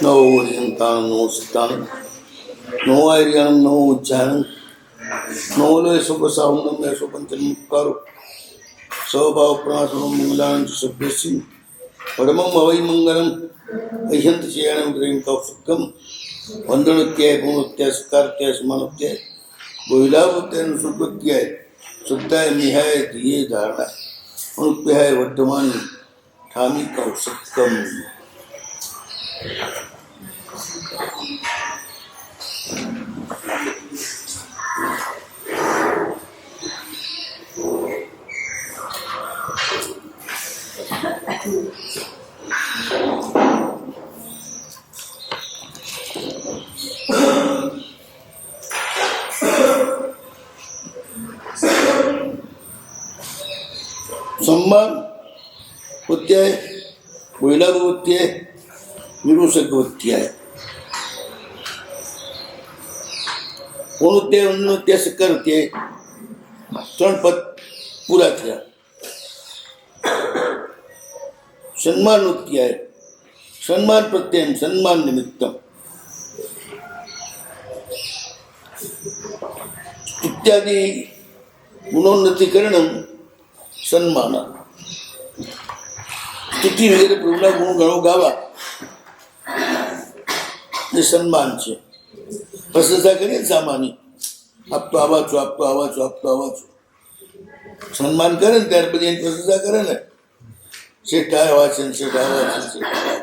नवोरियन्तानं नवसितानं नवैर्यानं नवोज्जानं नवलोयसुखसावनं यशोपञ्चमुक्कारो स्वभावप्रणाशनं मङ्गलानं च सभ्यस्य परमं अवै मङ्गलं ऐहन्तशयनं ग्रहीं कौसुकं वन्दनत्याय पुनरुत्याय सकारत्याय समानत्याय गोविलावत्याय सुकृत्याय शुद्धाय निहाय धिये धारणा अनुप्याय वर्धमानि ठामी कौसुकम् सम्मान होत्याय वैलाभ होत्याय निरोषक होत्याय कोणत्याय उन्नत्याय सकार होत्याय त्रण पद पूरा थया सन्मान होत्याय सन्मान प्रत्यय सन्मान निमित्तम इत्यादि गुणोन्नतीकरणम सन्मान स्तुति वगैरह प्रभुना गुण गणो गावा ये सन्मान છે પ્રશંસા કરીએ સામાની આપ તો આવા છો આપ તો આવા છો આપ તો આવા છો સન્માન કરે ને ત્યાર પછી એની પ્રશંસા કરે ને શેઠ આવા છે શેઠ આવા છે શેઠ આવા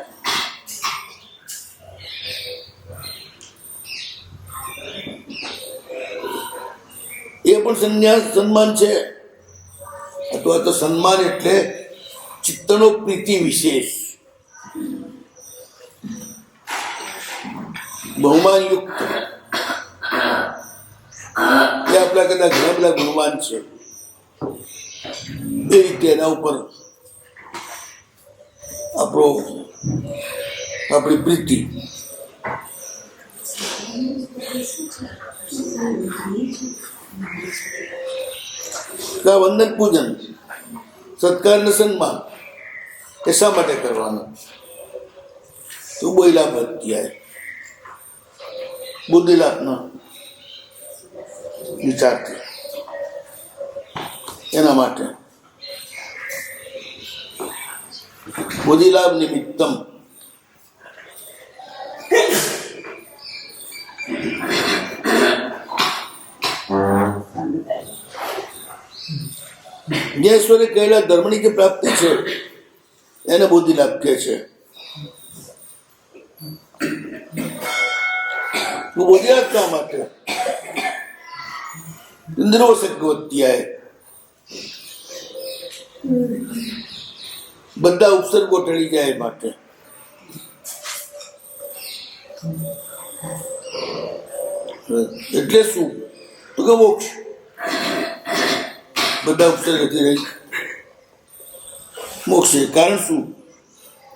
છે એ પણ સંન્યાસ સન્માન છે અથવા તો સન્માન એટલે ચિત્તનો પ્રીતિ વિશેષ બહુમાનયુક્ત એ આપણા કદાચ ઘણા બધા ગુણવાન છે એ રીતે એના ઉપર આપણી પ્રીતિ વંદન પૂજન સત્કાર ને સન્માન એ શા માટે કરવાનું તો બોયલા ભક્તિયાય બુદ્ધિલાભના વિચારથી એના માટે બુદ્ધિલાભ નિમિત્તમ જે ઈશ્વરે કહેલા ધર્મની જે પ્રાપ્તિ છે એને બુદ્ધિલાભ કહે છે બુદ્ધિલાભ શા માટે ઇન્દ્રોષક અધ્યાય બધા ઉપસર્ગો ટળી જાય માટે એટલે શું તો કે મોક્ષ બધા ઉપસર્ગથી રહી મોક્ષ કારણ શું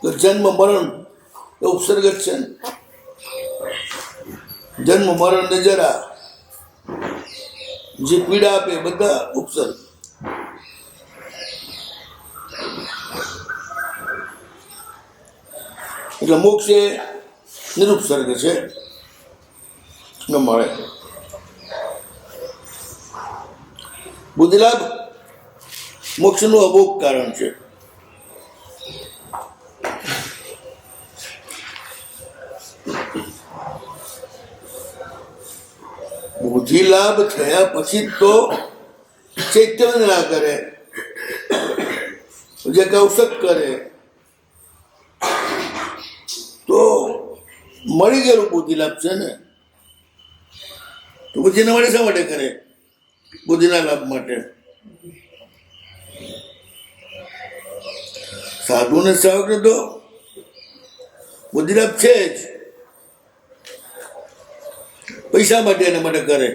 તો જન્મ મરણ એ ઉપસર્ગ જ છે ને જન્મ મરણ ને જરા જે પીડા આપે બધા ઉપસર્ગ એટલે મોક્ષ એ નિરુપસર્ગ છે ન મળે બુદ્ધિલાભ મોક્ષનું અભોગ કારણ છે બુદ્ધિલાભ થયા પછી તો ચૈતન્ય ના કરે જે કૌશક કરે તો મળી ગયેલું બુદ્ધિલાભ છે ને તો પછી એના માટે શા માટે કરે બુદ્ધિના લાભ માટે સાધુ ને સાવક તો બુદ્ધિલાભ છે જ પૈસા માટે એના માટે કરે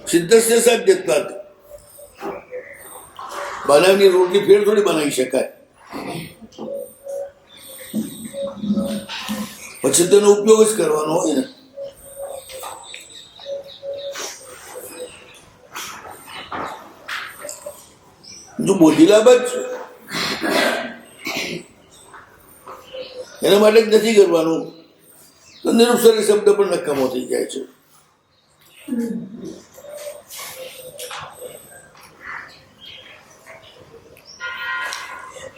સિદ્ધસ્ય સાધ્યત્વાત બનાવની રોટલી ફેર થોડી બનાવી શકાય પછી તેનો ઉપયોગ જ કરવાનો હોય ને જો બુદ્ધિલાભ જ એના માટે જ નથી કરવાનું તો નિરુત્સાહી શબ્દ પણ નકામો થઈ જાય છે.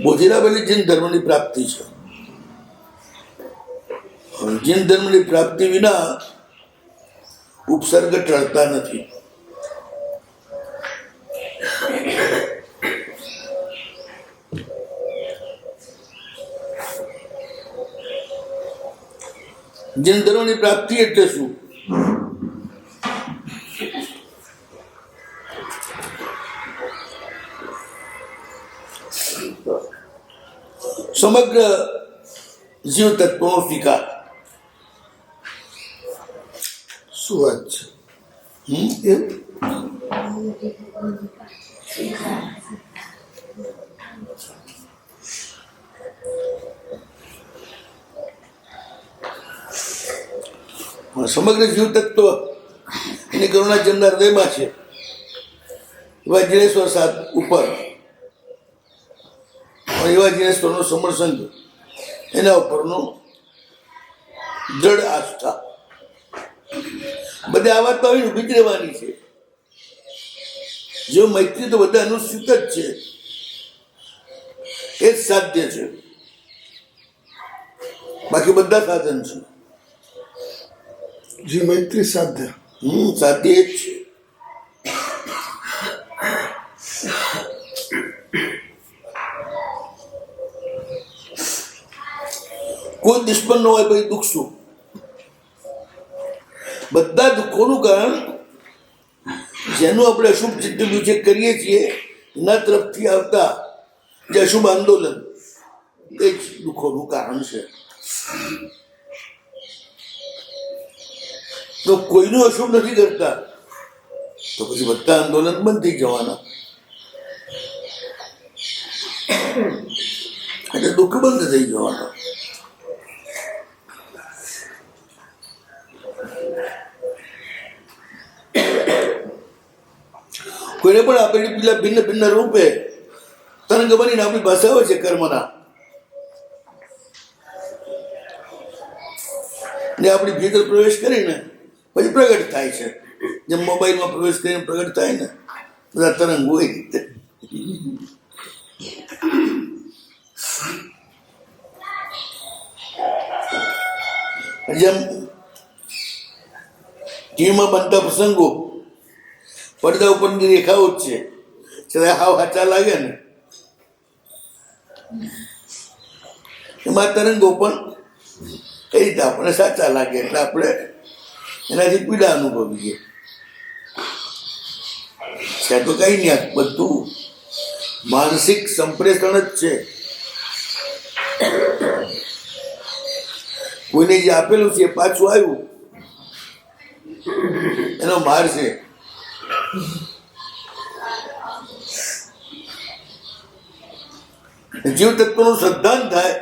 બોધેલા પેલી જૈન ધર્મની પ્રાપ્તિ છે. જૈન ધર્મની પ્રાપ્તિ વિના ઉપસર્ગ ટળતા નથી. જૈન ધર્મની પ્રાપ્તિ એટલે શું? સમગ્ર જીવ તત્વનો સ્વીકાર. શું વાત છે? એમ સમગ્ર જીવ તત્વ એની કરુણા જેમના હૃદયમાં છે એવા જીનેશ્વર સાત ઉપર એવા જીનેશ્વરનો સમરસંગ એના ઉપરનો દ્રઢ આસ્થા. બધા આ વાત તો આવીને ઊભી જ રહેવાની છે. જો મૈત્રી તો બધા અનુસૂચિત જ છે, એ જ સાધ્ય છે, બાકી બધા સાધન છે. જે મૈત્રી સાધ્ય સાધ્ય એ જ છે. કોઈ દુશ્મન ન હોય પછી દુઃખ શું? બધા દુઃખોનું કારણ જેનું આપણે અશુભ ચિત્ત વિચેક કરીએ છીએ એના તરફથી આવતા જે અશુભ આંદોલન એ જ દુઃખોનું કારણ છે. તો કોઈનું અશુભ નથી કરતા તો પછી બધા આંદોલન બંધ થઈ જવાના, એટલે દુઃખ બંધ થઈ જવાના. કોઈને પણ આપેલી પેલા ભિન્ન ભિન્ન રૂપે તરંગ બનીને આપણી પાસે આવે છે કર્મના, ને આપણી ભીતર પ્રવેશ કરીને પછી પ્રગટ થાય છે. જેમ મોબાઈલમાં પ્રવેશ કરીને પ્રગટ થાય ને બધા તરંગ હોય રીતે. જેમ ટીવીમાં બનતા પ્રસંગો પડદા ઉપરની રેખાઓ જ છે, છતાં હાવ હાચા લાગે ને એમાં તરંગો પણ કઈ રીતે આપણને સાચા લાગે એટલે આપણે એનાથી પીડા અનુભવીએ. ત્યાં તો કઈ નહીં, બધું માનસિક સંપ્રેષણ જ છે. કોઈને જે આપેલું છે એ પાછું આવ્યું એનો માર છે. જીવ તત્વનું શ્રદ્ધાન થાય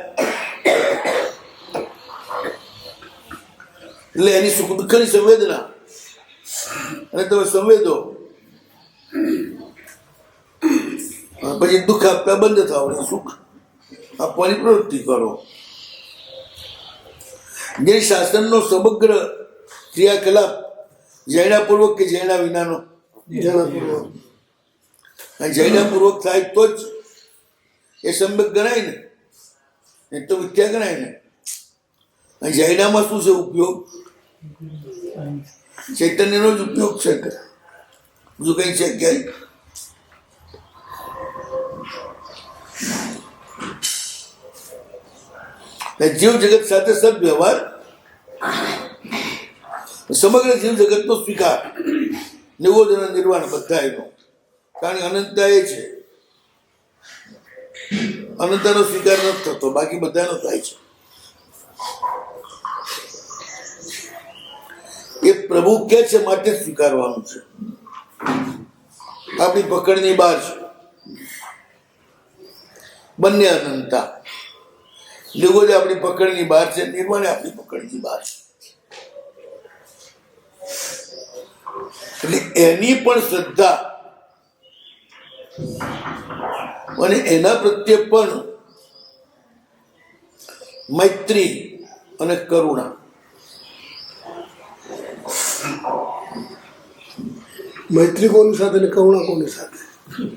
એટલે એની સુખ દુઃખની સંવેદના અને તમે સંવેદો પછી દુઃખ આપતા બંધ થાવ અને સુખ આપવાની પ્રવૃત્તિ કરો. જે શાસનનો સમગ્ર ક્રિયાકલાપ જૈનાપૂર્વક કે જૈના વિનાનો જૈનાપૂર્વક થાય તો જ એ સમ્યક ગણાય ને, એ તો મિથ્યા ગણાય ને. જૈનામાં શું છે ઉપયોગ? ચૈતન્યનો જ ઉપયોગ છે, બીજું કઈ છે ક્યાંય? જીવ જગત સાથે સદવ્યવહાર, સમગ્ર જીવ જગતનો સ્વીકાર, નિરોધન નિર્વાણ બધા એનો. કારણ કે અનંતતા એ છે, અનંતતાનો સ્વીકાર નથી થતો, બાકી બધાનો થાય છે. એ પ્રભુ કે છે માટે સ્વીકારવાનું છે. આપણી પકડની બહાર છે બંને અનંતતા. નિરોધ આપણી પકડની બહાર છે, નિર્વાણ આપણી પકડની બહાર છે. એટલે એની પણ શ્રદ્ધા અને એના પ્રત્યે પણ મૈત્રી અને કરુણા. મૈત્રી કોની સાથે ને કરુણા કોની સાથે?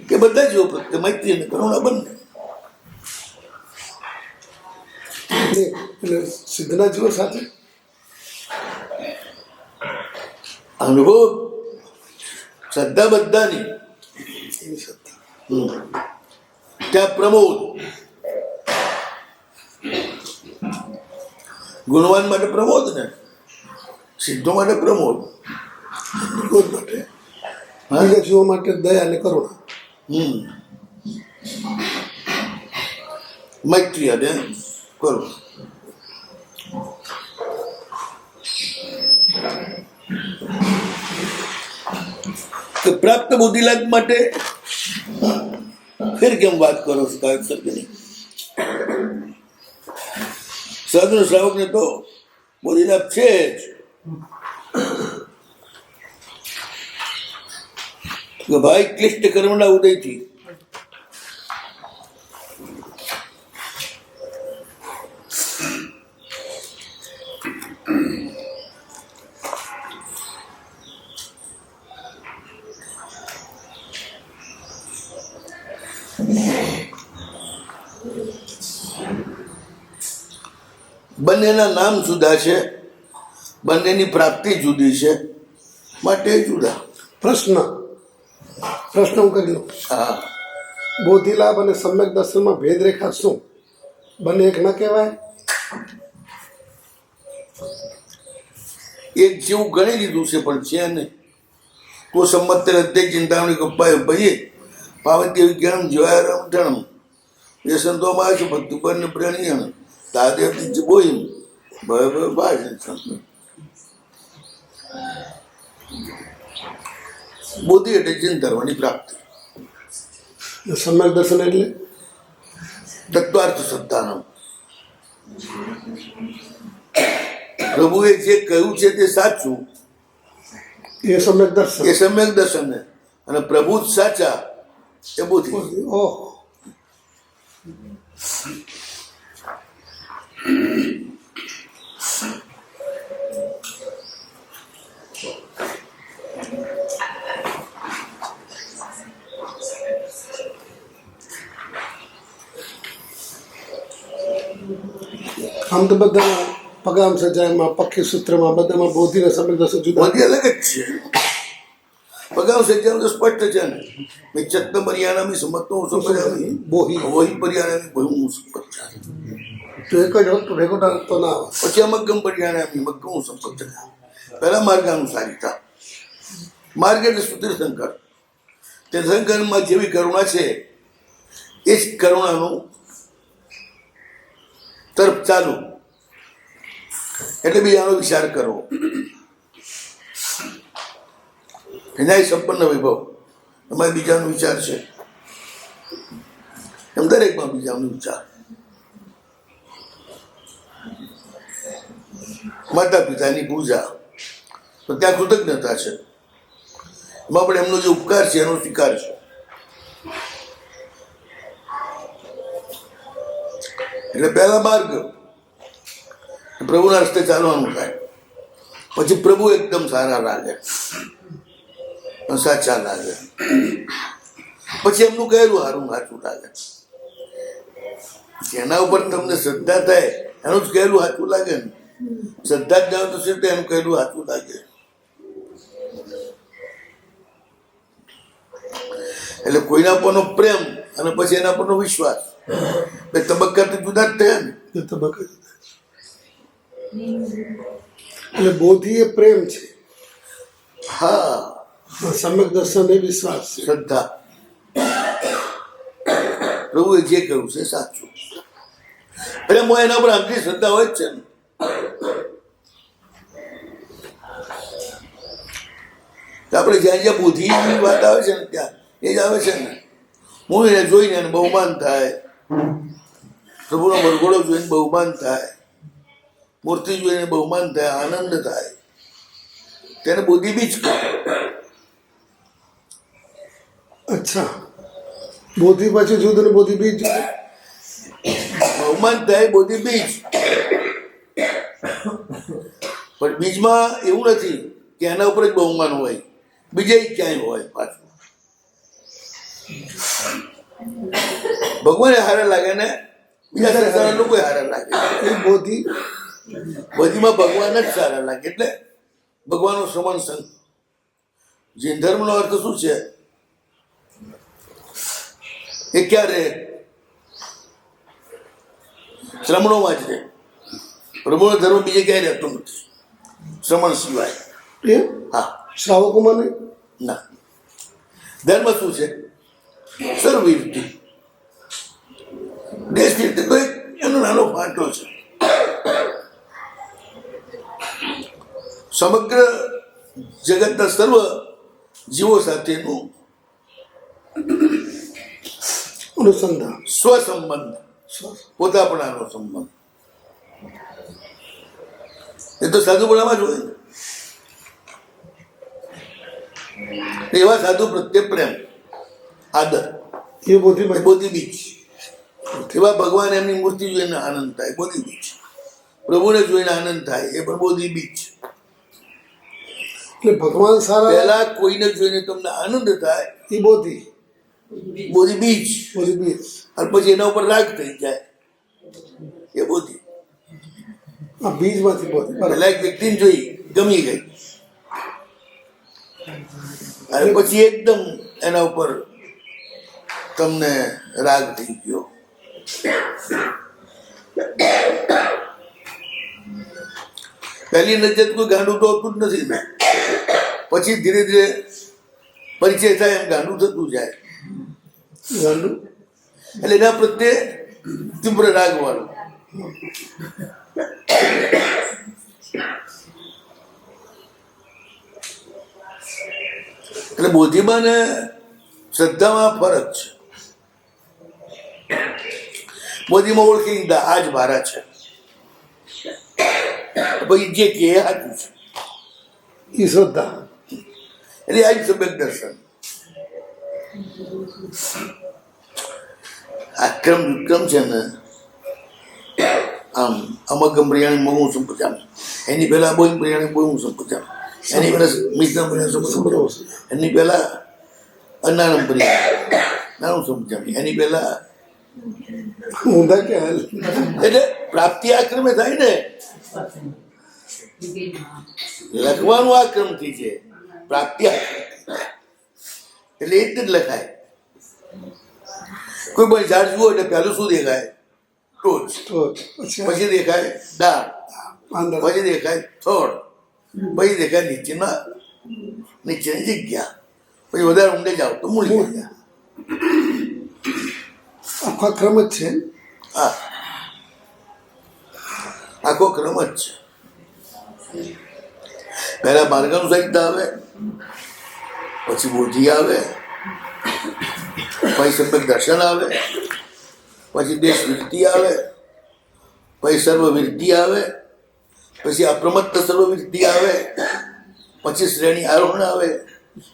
કે બધા જીવો પ્રત્યે મૈત્રી અને કરુણા બંને. એટલે સિદ્ધના જીવો સાથે અનુભવ શ્રદ્ધા બધાની. એની સત્તા. ત્યાં પ્રમોદ, ગુણવાન માટે પ્રમોદ ને સિદ્ધો માટે પ્રમોદ. નિરોધ માટે બીજા જીવો માટે દયા અને કરુણા. મૈત્રી અને કરુણા. તો પ્રાપ્ત બુદ્ધિલાભ માટે ફેર કેમ વાત કરો છો કાયક સર્ગની? સાધુ શ્રાવક ને તો બુદ્ધિલાભ છે જ. કે ભાઈ ક્લિષ્ટ કર્મના ઉદયથી બંનેના નામ જુદા છે, બંનેની પ્રાપ્તિ જુદી છે, માટે જુદા. પ્રશ્ન હું કરી લઉં. હા, બોધિલાભ અને સમ્યક દર્શનમાં ભેદરેખા શું? બંને એક ન કહેવાય? એક જેવું ગણી લીધું છે પણ છે નહીં. તો સંમત હૃદય ચિંતામણી કપાય ભયે પાવતી વિજ્ઞાન જીવાયરમ ધણમ વ્યસંતોમાં છે ભક્તિ બંને પ્રેણિયણ દાદેવ બોઈમ બુદ્ધિ એટલે ચિંતનની પ્રાપ્તિ. સમ્યક દર્શન એટલે તત્વાર્થ સત્તાનો. પ્રભુએ જે કહ્યું છે તે સાચું, એ સમ્યક દર્શન. એ સમ્યક દર્શન ને, અને પ્રભુ જ સાચા એ બુદ્ધિ. ઓહ, આમ તો બધા પગામ સજાયમાં પક્ષી સૂત્રમાં બધામાં બોધિ ને સમ્યક દર્શન જુદા. બધી અલગ જ છે. પગાવ સજ્જન તો સ્પષ્ટ છે ને. મેં ચત્ત પર્યાણામી સમજતો હું સમજાવી બોહી વહી પર્યાણામી બહુ હું સંપત. તો એક જ વખત ભેગો તો ના આવે. પછી મગ્ગમ પર્યાણામી મગ્ગમ હું સંપત. પહેલા માર્ગાનુસારિતા. માર્ગ એટલે સુતીર્થંકર. તે શંકરમાં જેવી કરુણા છે એ જ કરુણાનું તરફ ચાલુ. એટલે બીજાનો વિચાર કરવો. એના સંપન્ન વૈભવ એમાં બીજાનો વિચાર છે, એમ દરેકમાં બીજાનો વિચાર. માતા પિતાની પૂજા તો ત્યાં કૃતજ્ઞતા છે, એમાં પણ એમનો જે ઉપકાર છે એનો સ્વીકાર છે. એટલે પહેલા માર્ગ પ્રભુના રસ્તે ચાલવાનું થાય. પછી પ્રભુ એકદમ સારા લાગે, સાચા લાગે. પછી એમનું કહેલું સારું સાચું લાગે. જેના ઉપર તમને શ્રદ્ધા થાય એનું જ કહેલું સાચું લાગે ને. શ્રદ્ધા જ જાવ તો શું એનું કહેલું સાચું લાગે. એટલે કોઈના પરનો પ્રેમ અને પછી એના પરનો વિશ્વાસ બે તબક્કા તો જુદા જ થયા ને. એ તબક્કા જુદા. એટલે બોધિ એ પ્રેમ છે, હા, સમ્યક દર્શન એ વિશ્વાસ છે. શ્રદ્ધા. પ્રભુએ જે કહ્યું છે સાચું. એટલે હું એના પર આટલી શ્રદ્ધા હોય જ છે ને. આપણે જ્યાં જ્યાં બુદ્ધિની વાત આવે છે ને ત્યાં એ જ આવે છે ને. હું એને જોઈને એને બહુમાન થાય, પ્રભુનો વરઘોડો જોઈને બહુમાન થાય, મૂર્તિ જોઈને બહુમાન થાય, આનંદ થાય. તેને બુદ્ધિ બીજ કહે. અચ્છા, બોધિ પછી જુદું ને બોધિ બીજ જુદું. બહુમાન થાય બોધી બીજ, પણ બીજમાં એવું નથી કે એના ઉપર જ બહુમાન હોય, બીજે ક્યાંય હોય પાછું. ભગવાન હારા લાગે ને બીજા સંસારના લોકો હારા લાગે. એ બોધિ બધીમાં ભગવાન જ સારા લાગે. એટલે ભગવાનનો શ્રવણ સંગ. જૈન ધર્મનો અર્થ શું છે? એ ક્યારે શ્રમણોમાં જ રહે. પ્રભુનો ધર્મ બીજે ક્યાંય રહેતો નથી શ્રમણ સિવાય. એ હા, શ્રાવકોમાં નહીં. ના. ધર્મ શું છે? સર્વવીરતી. દેશ કીર્તિ તો એક એનો નાનો ફાંટો છે. સમગ્ર જગતના સર્વ જીવો સાથેનું અનુસંધાન, સ્વસંબંધ, પોતાપણાનો સંબંધ. એ તો સાધુપણામાં જ હોય ને. એવા સાધુ પ્રત્યે પ્રેમ, આદર, એ બોધિમાં એ બોધી બીજ. એવા ભગવાન એમની મૂર્તિ જોઈને આનંદ થાય, બોધી બીજ. પ્રભુને જોઈને આનંદ થાય, એ પણ બોધી બીજ. એટલે ભગવાન સારા, પહેલા કોઈને જોઈને તમને આનંદ થાય, એ બોધિ, બોધી બીજ. બોધિ બીજ. અને પછી એના ઉપર રાગ થઈ જાય, એ બોધી. આ બીજમાંથી બોધિ. પહેલા એક વ્યક્તિને જોઈ, ગમી ગઈ, અને પછી એકદમ એના ઉપર તમને રાગ થઈ ગયો. પહેલી નજર કોઈ ગાંડું તો હોતું જ નથી ને. પછી ધીરે ધીરે પરિચય થાય એમ ગાંડું થતું જાય. ગાંડું એટલે એના પ્રત્યે તીવ્ર રાગ વાળું. એટલે બોધિમાં ને શ્રદ્ધામાં ફરક છે. બોધિમાં ઓળખી લીધા આ જ મારા છે, પછી જે કે એ સાચું છે. એ શ્રદ્ધા. એટલે આ જ સમ્યક દર્શન. આક્રમ વિક્રમ છે ને, આમ અમગમ પ્રિયાણી મગું સંપજામી, એની પહેલા બોઈંગ પ્રિયાણી બોઈંગ સંપજામી, એની પહેલા મિશ્રમ પ્રિયાણી સંપજામી, એની પહેલા અનારમ પ્રિયાણી નાનું સમજામી, એની પહેલા ઊંધા ક્યાં? એટલે પ્રાપ્તિ આક્રમે થાય ને. લખવાનું આક્રમથી છે, પ્રાપ્તિ આક્રમ. એટલે એ જ લખાય. કોઈ પણ ઝાડ જુઓ એટલે પહેલું શું દેખાય? ટોચ. પછી દેખાય ડાળ, પછી દેખાય થડ, પછી દેખાય નીચેની જગ્યા. પછી વધારે ઊંડે જાઓ તો મૂળી જગ્યા. આખા ક્રમ જ છે. હા, આખો ક્રમ જ છે. પહેલા માર્ગાનુસારિતા આવે, પછી બોધિ આવે, પછી સમ્યક દર્શન આવે, પછી દેશ વૃત્તિ આવે, પછી સર્વવૃત્તિ આવે, પછી અપ્રમત્ત સર્વવૃત્તિ આવે, પછી શ્રેણી આરોહણ આવે,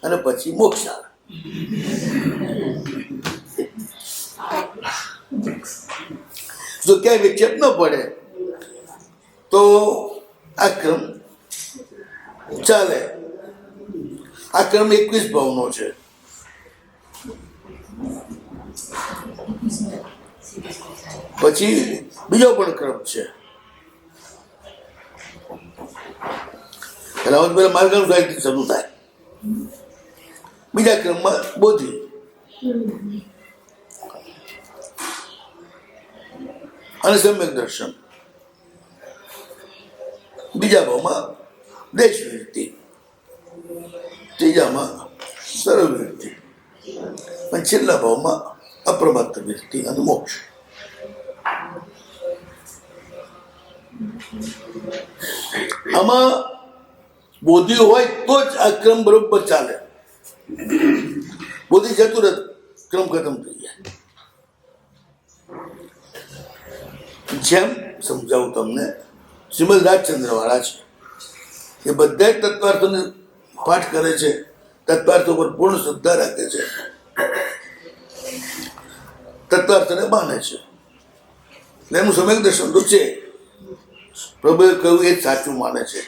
અને પછી મોક્ષ આવે. જો ક્યાંય વિક્ષેપ ન પડે તો આ ક્રમ ચાલે. આ ક્રમ 21 ભાવનો છે. પછી બીજો પણ ક્રમ છે. પેલા માર્ગાનુસારથી શરૂ થાય, બીજા ક્રમમાં બોધિ, અને સમ્યક દર્શન, બીજા ભાવમાં દેશ વૃત્તિ, ત્રીજામાં સર્વવૃત્તિ, અને છેલ્લા ભાવમાં અપ્રમત્ત વૃત્તિ અને મોક્ષ. આમાં બોધિ હોય તો જ આ ક્રમ બરોબર ચાલે. બોધિ જતું રહે, ક્રમ ખતમ થઈ જાય. જેમ સમજાવું તમને, શ્રીમદ રાજચંદ્ર વાળા છે, એ બધા જ તત્વાર્થોને પાઠ કરે છે, તત્વાર્થો પર પૂર્ણ શ્રદ્ધા રાખે છે, તત્વાર્થને માને છે. એનું સમ્યક દર્શન તો છે. પ્રભુએ કહ્યું એ જ સાચું માને છે,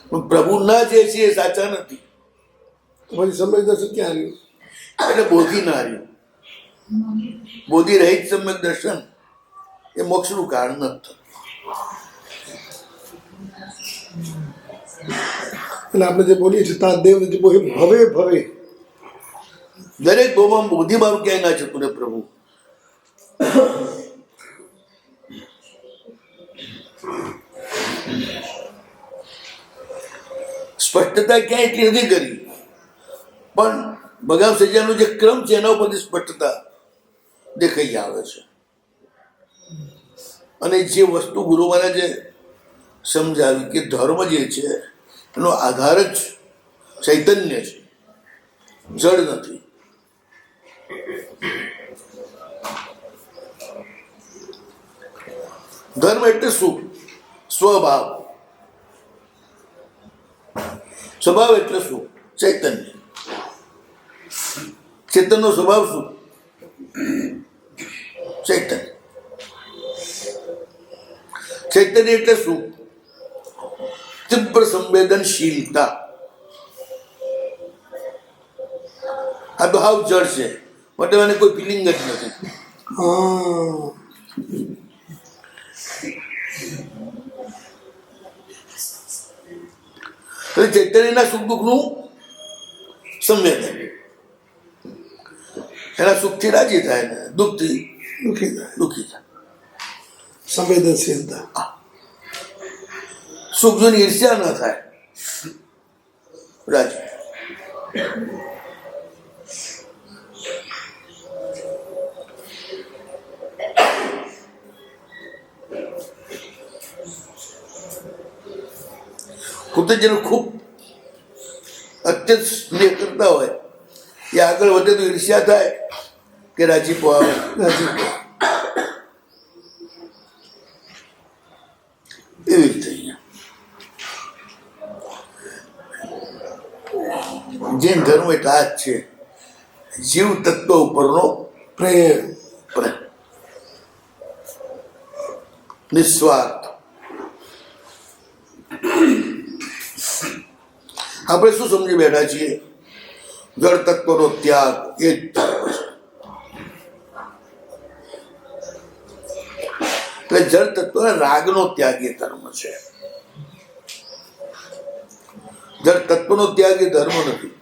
પણ પ્રભુના જે છે એ સાચા નથી. પછી સમય દર્શન ક્યાં આવ્યું? એટલે બોધિ ના રહ્યું. બોધિ રહિત સમ્યક દર્શન એ મોક્ષનું કારણ નથી. એટલે આપણે જે બોલીએ છીએ તા દેવ જે બોલે ભવે ભવે, દરેક ગોમાં બોધિ મારું ક્યાંય ના જતું ને પ્રભુ. સ્પષ્ટતા ક્યાંય એટલી નથી કરી, પણ ભગવાન સજાનો જે ક્રમ છે એના ઉપરથી સ્પષ્ટતા દેખાઈ આવે છે. અને જે વસ્તુ ગુરુ મહારાજે સમજાવી કે ધર્મ જે છે એનો આધાર જ ચૈતન્ય છે, જડ નથી. ધર્મ એટલે શું? સ્વભાવ. સ્વભાવ એટલે શું? ચૈતન્ય. ચેતનનો સ્વભાવ શું? ચૈતન્ય. ચૈતન્ય એટલે શું? તીવ્ર સંવેદનશીલતા. આ તો હાવ જળ છે, માટે મને કોઈ ફિલિંગ જ નથી. હા ચૈતન્યના સુખ દુઃખનું સંવેદન. એના સુખથી રાજી થાય ને દુઃખથી દુઃખી થાય. સંવેદનશીલતા. સુખ જોઈને ઈર્ષ્યા ન થાય, રાજી. ખુદ જેનું ખૂબ અત્યંત સ્નેહ કરતા હોય એ આગળ વધે તો ઈર્ષ્યા થાય કે રાજીપો આવે? રાજીપો. એવી રીતે જૈન ધર્મ એટલે આ જ છે, જીવ તત્વ ઉપરનો પ્રેમ. પ્રેમ, નિસ્વાર્થ. આપણે શું સમજી બેઠા છીએ? જળ તત્વનો ત્યાગ એ જ ધર્મ છે. એટલે જળ તત્વ રાગનો ત્યાગ એ ધર્મ છે. જળ તત્વનો ત્યાગ એ ધર્મ નથી.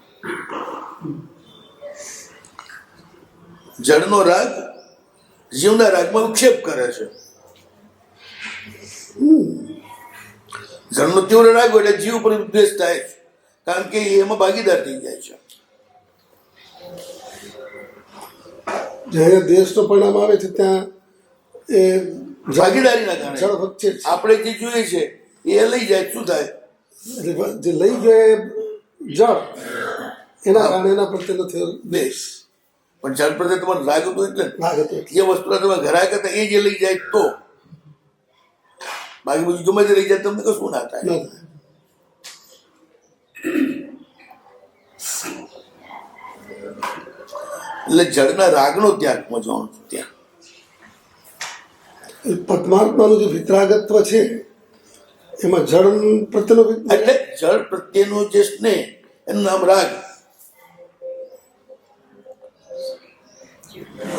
જળનો રાગ જીવના રાગમાં વિક્ષેપ કરે છે. જળનો તીવ્ર રાગ હોય એટલે જીવ પર દ્વેષ થાય છે, કારણ કે એમાં ભાગીદાર થઈ જાય છે. જ્યારે દેશનો પરિણામ આવે છે ત્યાં એ ભાગીદારીના જળ કારણે વચ્ચે જ. આપણે જે જોઈએ છે એ લઈ જાય, શું થાય? એટલે જે લઈ ગયો એ જળ, એના કારણે એના પ્રત્યેનો થયો દેશ. પણ જળ પ્રત્યે તમારે રાગ હતો એટલે ને. રાગ હતો. જે વસ્તુના તમે ઘરાક હતા એ જે લઈ જાય તો, બાકી બધું ગમે તે લઈ જાય તમને કશું ના થાય. ના થાય. એટલે જળના રાગનો ત્યાગ મજાનું ત્યાં. એ પરમાત્માનું જે વિતરાગત્વ છે એમાં જળ પ્રત્યેનો એટલે જળ પ્રત્યેનો જે સ્નેહ એનું નામ રાગ.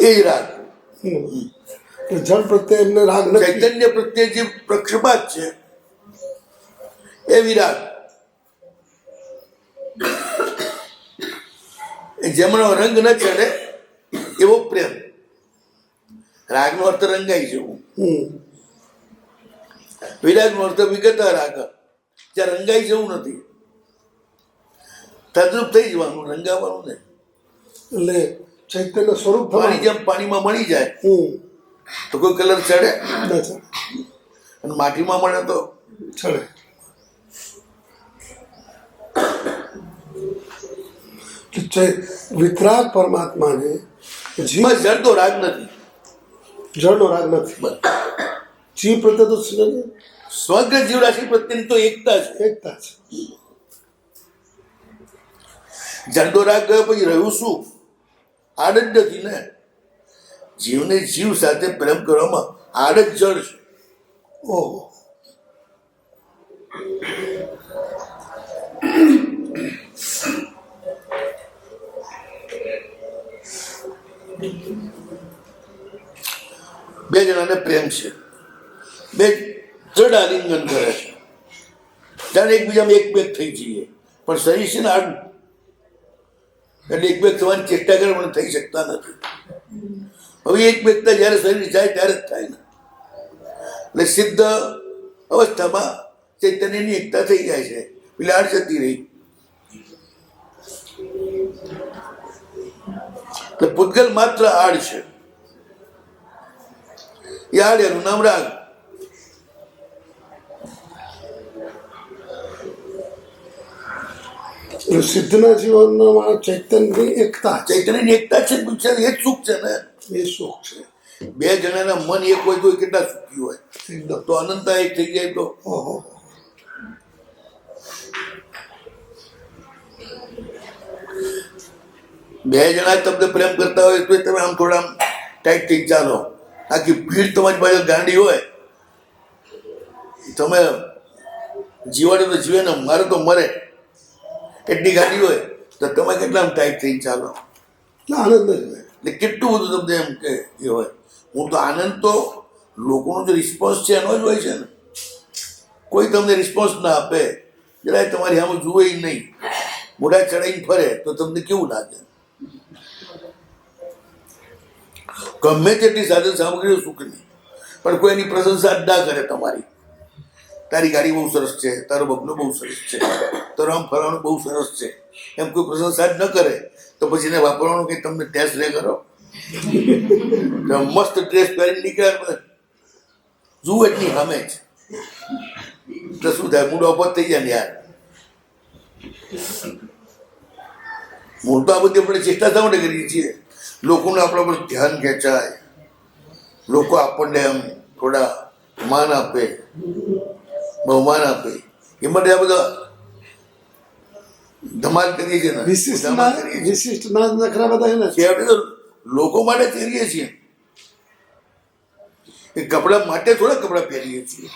એ જ રાગ. જળ પ્રત્યે એમને રાગ નથી. ચૈતન્ય પ્રત્યે જે પ્રક્ષેપાત છે એ વિરાગ. જેમનો રંગ ન ચડે એવો પ્રેમ. રાગનો અર્થ રંગાઈ જવું, વિરાગનો અર્થ વિગત રાગ. જ્યાં રંગાઈ જવું નથી, તદ્રુપ થઈ જવાનું, રંગાવાનું નહીં. એટલે ચૈતન્ય સ્વરૂપ પાણી જેમ પાણીમાં મળી જાય તો કોઈ કલર ચડે, અને માટીમાં મળે તો ચડે. વિતરાગ પરમાત્માને જીવ બસ જળ તો રાગ નથી. જળનો રાગ નથી. જીવ પ્રત્યે તો સ્વગ્ર જીવરાશિ પ્રત્યેની તો એકતા છે. એકતા છે. જળનો રાગ ગયો પછી રહ્યું શું? આડ જ નથી ને. જીવને જીવ સાથે પ્રેમ કરવામાં આડ જ જળ છે. ઓહો. બે જણાને પ્રેમ છે, બે જડ આલિંગન કરે છે, ત્યારે એકબીજામાં એક બેગ થઈ જઈએ, પણ શરીર છે ને આડું, એટલે એક બેગ થવાની ચેષ્ટા કરે પણ થઈ શકતા નથી. હવે એક બેગતા જયારે શરીર જાય ત્યારે જ થાય ને, એટલે સિદ્ધ અવસ્થામાં ચૈતન્યની એકતા થઈ જાય છે, પેલી આડ જતી રહી. એટલે પૂતગલ માત્ર આડ છે, એ આડ એનું નામ રાગ. સિદ્ધના જીવનમાં ચૈતન્યની એકતા છે. ચૈતન્યની એકતા છે, બિચાર એ જ સુખ છે ને. એ સુખ છે. બે જણાના મન એક હોય તો એ કેટલા સુખી હોય. એકદમ. તો અનંતા એક થઈ જાય તો ઓહો. બે જણા તમને પ્રેમ કરતા હોય તો તમે આમ થોડા આમ ટાઈટ થઈ ચાલો. આખી ભીડ તમારી પાસે ગાંડી હોય, તમે જીવાડે તો જીવે ને મારે તો મરે એટલી ગાંડી હોય તો તમે કેટલા આમ ટાઈટ થઈ ચાલો. આનંદ જ હોય. એટલે કેટલું બધું તમને એમ કે એ હોય. હું તો આનંદ તો લોકોનો જે રિસ્પોન્સ છે એનો જ હોય છે ને. કોઈ તમને રિસ્પોન્સ ના આપે, જરાય તમારી આમ જુએ નહીં, મોઢા ચડાઈને ફરે તો તમને કેવું લાગે? ગમે તેટલી સાધન સામગ્રીઓ સુખની, પણ કોઈ એની પ્રશંસા જ ના કરે તમારી. તારી ગાડી બહુ સરસ છે, તારો બંગલો બહુ સરસ છે, તારો આમ ફરવાનું બહુ સરસ છે, એમ કોઈ પ્રશંસા જ ન કરે તો પછી એને વાપરવાનું કંઈ તમને ટેસ્ટ રે કરો. મસ્ત ડ્રેસ પહેરીને નીકળ્યા જુએ જ નહીં સામે જ, તો શું થાય? મૂડ ઓફ થઈ જાય ને યાર. હું તો આ બધી આપણે ચેષ્ટા શા માટે કરીએ છીએ? લોકોને આપણા પર ધ્યાન ખેંચાય, લોકો આપણને એમ થોડા માન આપે, બહુમાન આપે, એ માટે આ બધા ધમાલ કરીએ છીએ ને. વિશિષ્ટ ના નખરા બધા એના છે. આપણે તો લોકો માટે પહેરીએ છીએ, એ કપડા માટે થોડા કપડાં પહેરીએ છીએ.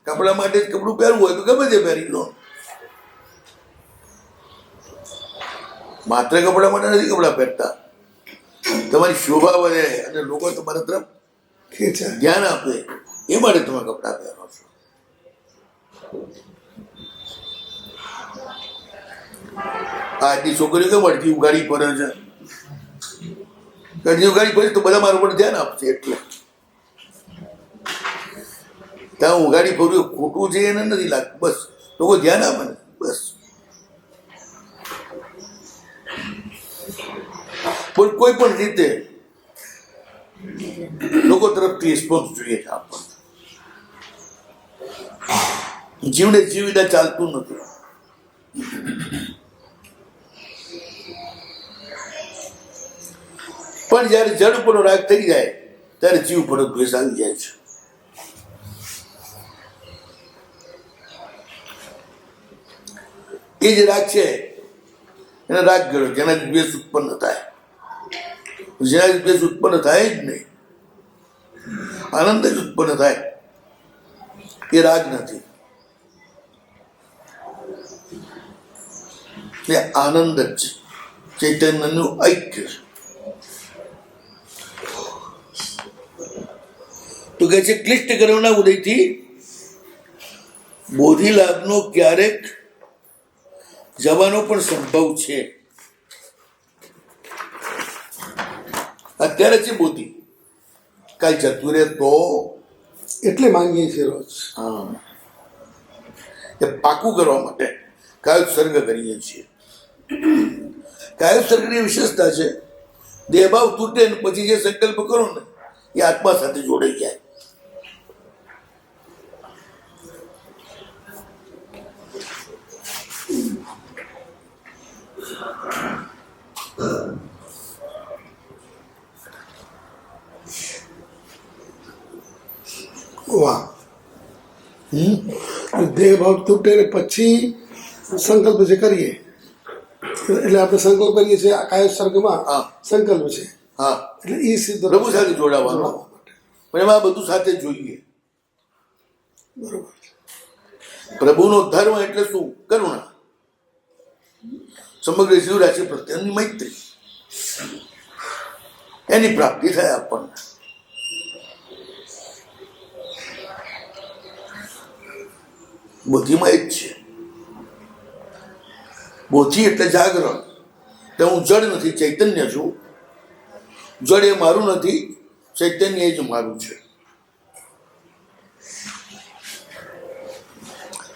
કપડા માટે જ કપડું પહેરવું હોય તો ગમે તે પહેરી લો. માત્ર કપડા માટે નથી કપડા પહેરતા, તમારી શોભા વધે અને લોકો તમારા તરફ ધ્યાન આપે એ માટે તમે કપડા પહેરો છો. આજની છોકરીઓ કેમ અડધી ઉઘાડી ફરે છે? અડધી ઉઘાડી ફરે તો બધા મારા ઉપર ધ્યાન આપશે. એટલે ત્યાં ઉઘાડી ફરવું ખોટું છે એને નથી લાગતું, બસ લોકો ધ્યાન આપે ને બસ. પણ કોઈ પણ રીતે લોકો તરફથી રિસ્પોન્સ જોઈએ છે આપણને. જીવને જીવીને ચાલતું નથી. પણ જયારે જડ ઉપરનો રાગ થઈ જાય ત્યારે જીવ ઉપર દ્વેષ આવી જાય છે. એ જે રાગ છે એને રાગ ગણો, જેનાથી દ્વેષ ઉત્પન્ન થાય. જેનાથી દ્વેષ ઉત્પન્ન થાય જ નહીં, આનંદ જ ઉત્પન્ન થાય, એ રાગ નથી. એ આનંદ જ છે, ચૈતન્યનું ઐક્ય છે. તો કે છે ક્લિષ્ટ કર્મના ઉદયથી બોધિ લાભનો ક્યારેક જવાનો પણ સંભવ છે. અત્યારે છે બોધિ, કાલ જતું રહે તો એટલે માંગીએ છીએ રોજ. હા, એ પાકું કરવા માટે કાયોત્સર્ગ કરીએ છીએ. કાયોત્સર્ગની વિશેષતા છે દેહભાવ તૂટે ને પછી જે સંકલ્પ કરો ને એ આત્મા સાથે જોડાઈ જાય. વાહ. દેહ ભાવ તૂટે ને પછી સંકલ્પ જે કરીએ એટલે આપણે સંકલ્પ કરીએ છીએ આ કાયોત્સર્ગમાં. હા. સંકલ્પ છે હા, એટલે એ સિદ્ધ પ્રભુ સાથે જોડાવાનો. પણ એમાં આ બધું સાથે જોઈએ. બરોબર. પ્રભુનો ધર્મ એટલે શું? કરુણા. સમગ્ર જીવરાશિ પ્રત્યેની મૈત્રી, એની પ્રાપ્તિ થાય આપણને. બુદ્ધિમાં એ જ છે. બુદ્ધિ એટલે જાગરણ, કે હું જડ નથી, ચૈતન્ય છું. જડ એ મારું નથી, ચૈતન્ય એ જ મારું છે.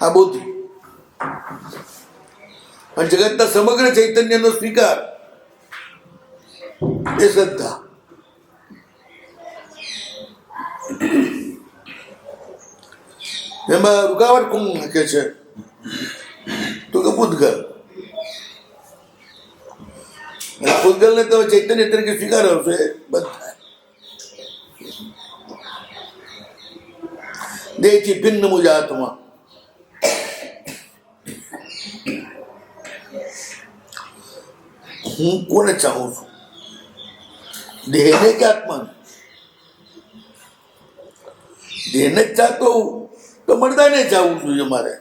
આ બુદ્ધિ. અને જગતના સમગ્ર ચૈતન્યનો સ્વીકાર એ શ્રદ્ધા. એમાં રૂકાવટ કોણ નાખે છે? તો કે પૂતગલ. પૂતગલને તમે ચૈતન્ય તરીકે સ્વીકારો છો એ બધા દેહથી ભિન્ન મુજાતમાં. હું કોને ચાહું છું? દેહને કે આત્માને? દેહને જ ચાહતો હું તો મરદાને ચાહવું જોઈએ મારે.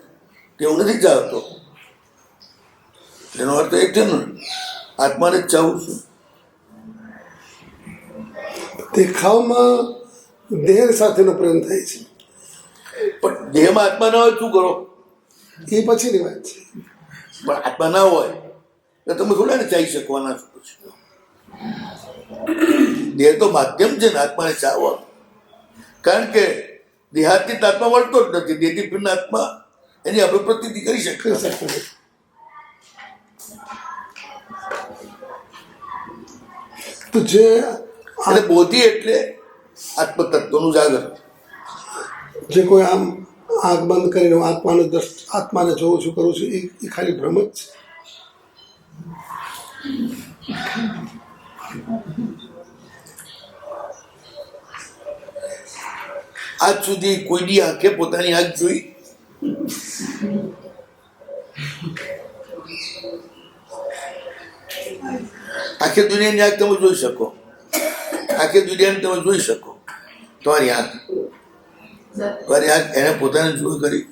તેવું નથી ચાહતો. એનો અર્થ એક છે ને, આત્માને જ ચાહું છું. દેખાવમાં દેહ સાથેનો પ્રેમ થાય છે, પણ દેહમાં આત્મા ના હોય શું કરો? એ પછીની વાત છે. પણ આત્મા ના હોય તો તમે થોડા ને ચાહી શકવાના છો. પછી દેહ તો માધ્યમ છે ને આત્માને ચાહવાનું. કારણ કે દેહાતીત આત્મા વળતો જ નથી. દેહથી ભિન્ન આત્મા એની આપણે પ્રતીતિ કરી શકીએ. તો જે એટલે બોધિ એટલે આત્મતત્વનું જાગરણ. જે કોઈ આમ આંખ બંધ કરીને હું આત્માને જોઉં છું, કરું છું, એ ખાલી ભ્રમ જ છે. આજ સુધી કોઈની આંખે પોતાની આંખ જોઈ? આખી દુનિયાની આંખ તમે જોઈ શકો. આખી દુનિયાને તમે જોઈ શકો. તમારી આંખ એને પોતાને જોઈ કરી.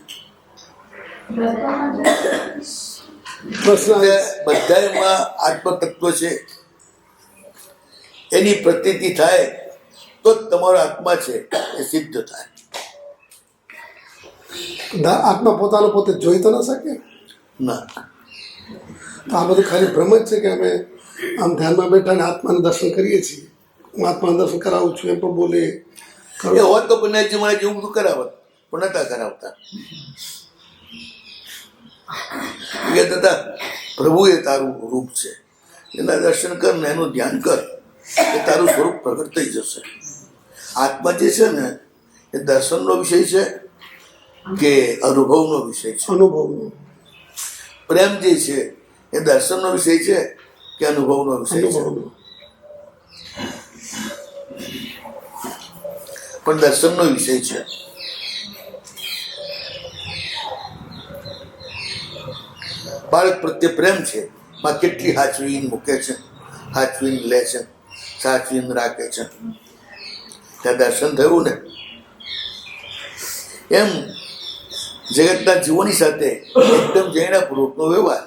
બધામાં આત્મતત્વ છે, એની પ્રતીતિ થાય તો જ તમારો આત્મા છે એ સિદ્ધ થાય. આત્મા પોતાનો પોતે જોઈ તો ન શકે ના. તો આ બધું ખાલી ભ્રમ જ છે કે અમે આમ ધ્યાનમાં બેઠા ને આત્માને દર્શન કરીએ છીએ. હું આત્માને દર્શન કરાવું છું એમ પણ બોલે એ હોત તો પુણ્યજી મને જેવું બધું કરાવત, પણ નતા કરાવતા. એ તથા પ્રભુ એ તારું રૂપ છે, એના દર્શન કર ને એનું ધ્યાન કર, એ તારું સ્વરૂપ પ્રગટ થઈ જશે. આત્મા જે છે ને એ દર્શનનો વિષય છે કે અનુભવનો વિષય છે? અનુભવનો. પ્રેમ જે છે એ દર્શનનો વિષય છે કે અનુભવનો વિષય છે? પણ દર્શનનો વિષય છે. બાળક પ્રત્યે પ્રેમ છે, માં કેટલી હાચવીને મૂકે છે, હાચવીને લે છે, સાચવીને રાખે છે. ત્યાં દર્શન થયું ને. એમ જગતના જીવોની સાથે એકદમ જૈનાપૂર્વકનો વ્યવહાર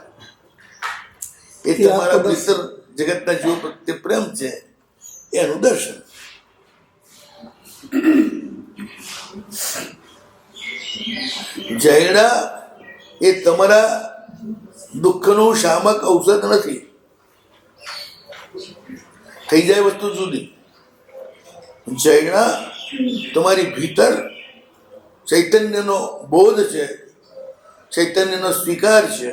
એ તમારા ભીતર જગતના જીવો પ્રત્યે પ્રેમ છે એનું દર્શન. જૈના એ તમારા દુઃખનું શામક ઔષધ નથી. થઈ જાય વસ્તુ જુદી. જૈના તમારી ભીતર ચૈતન્યનો બોધ છે, ચૈતન્યનો સ્વીકાર છે.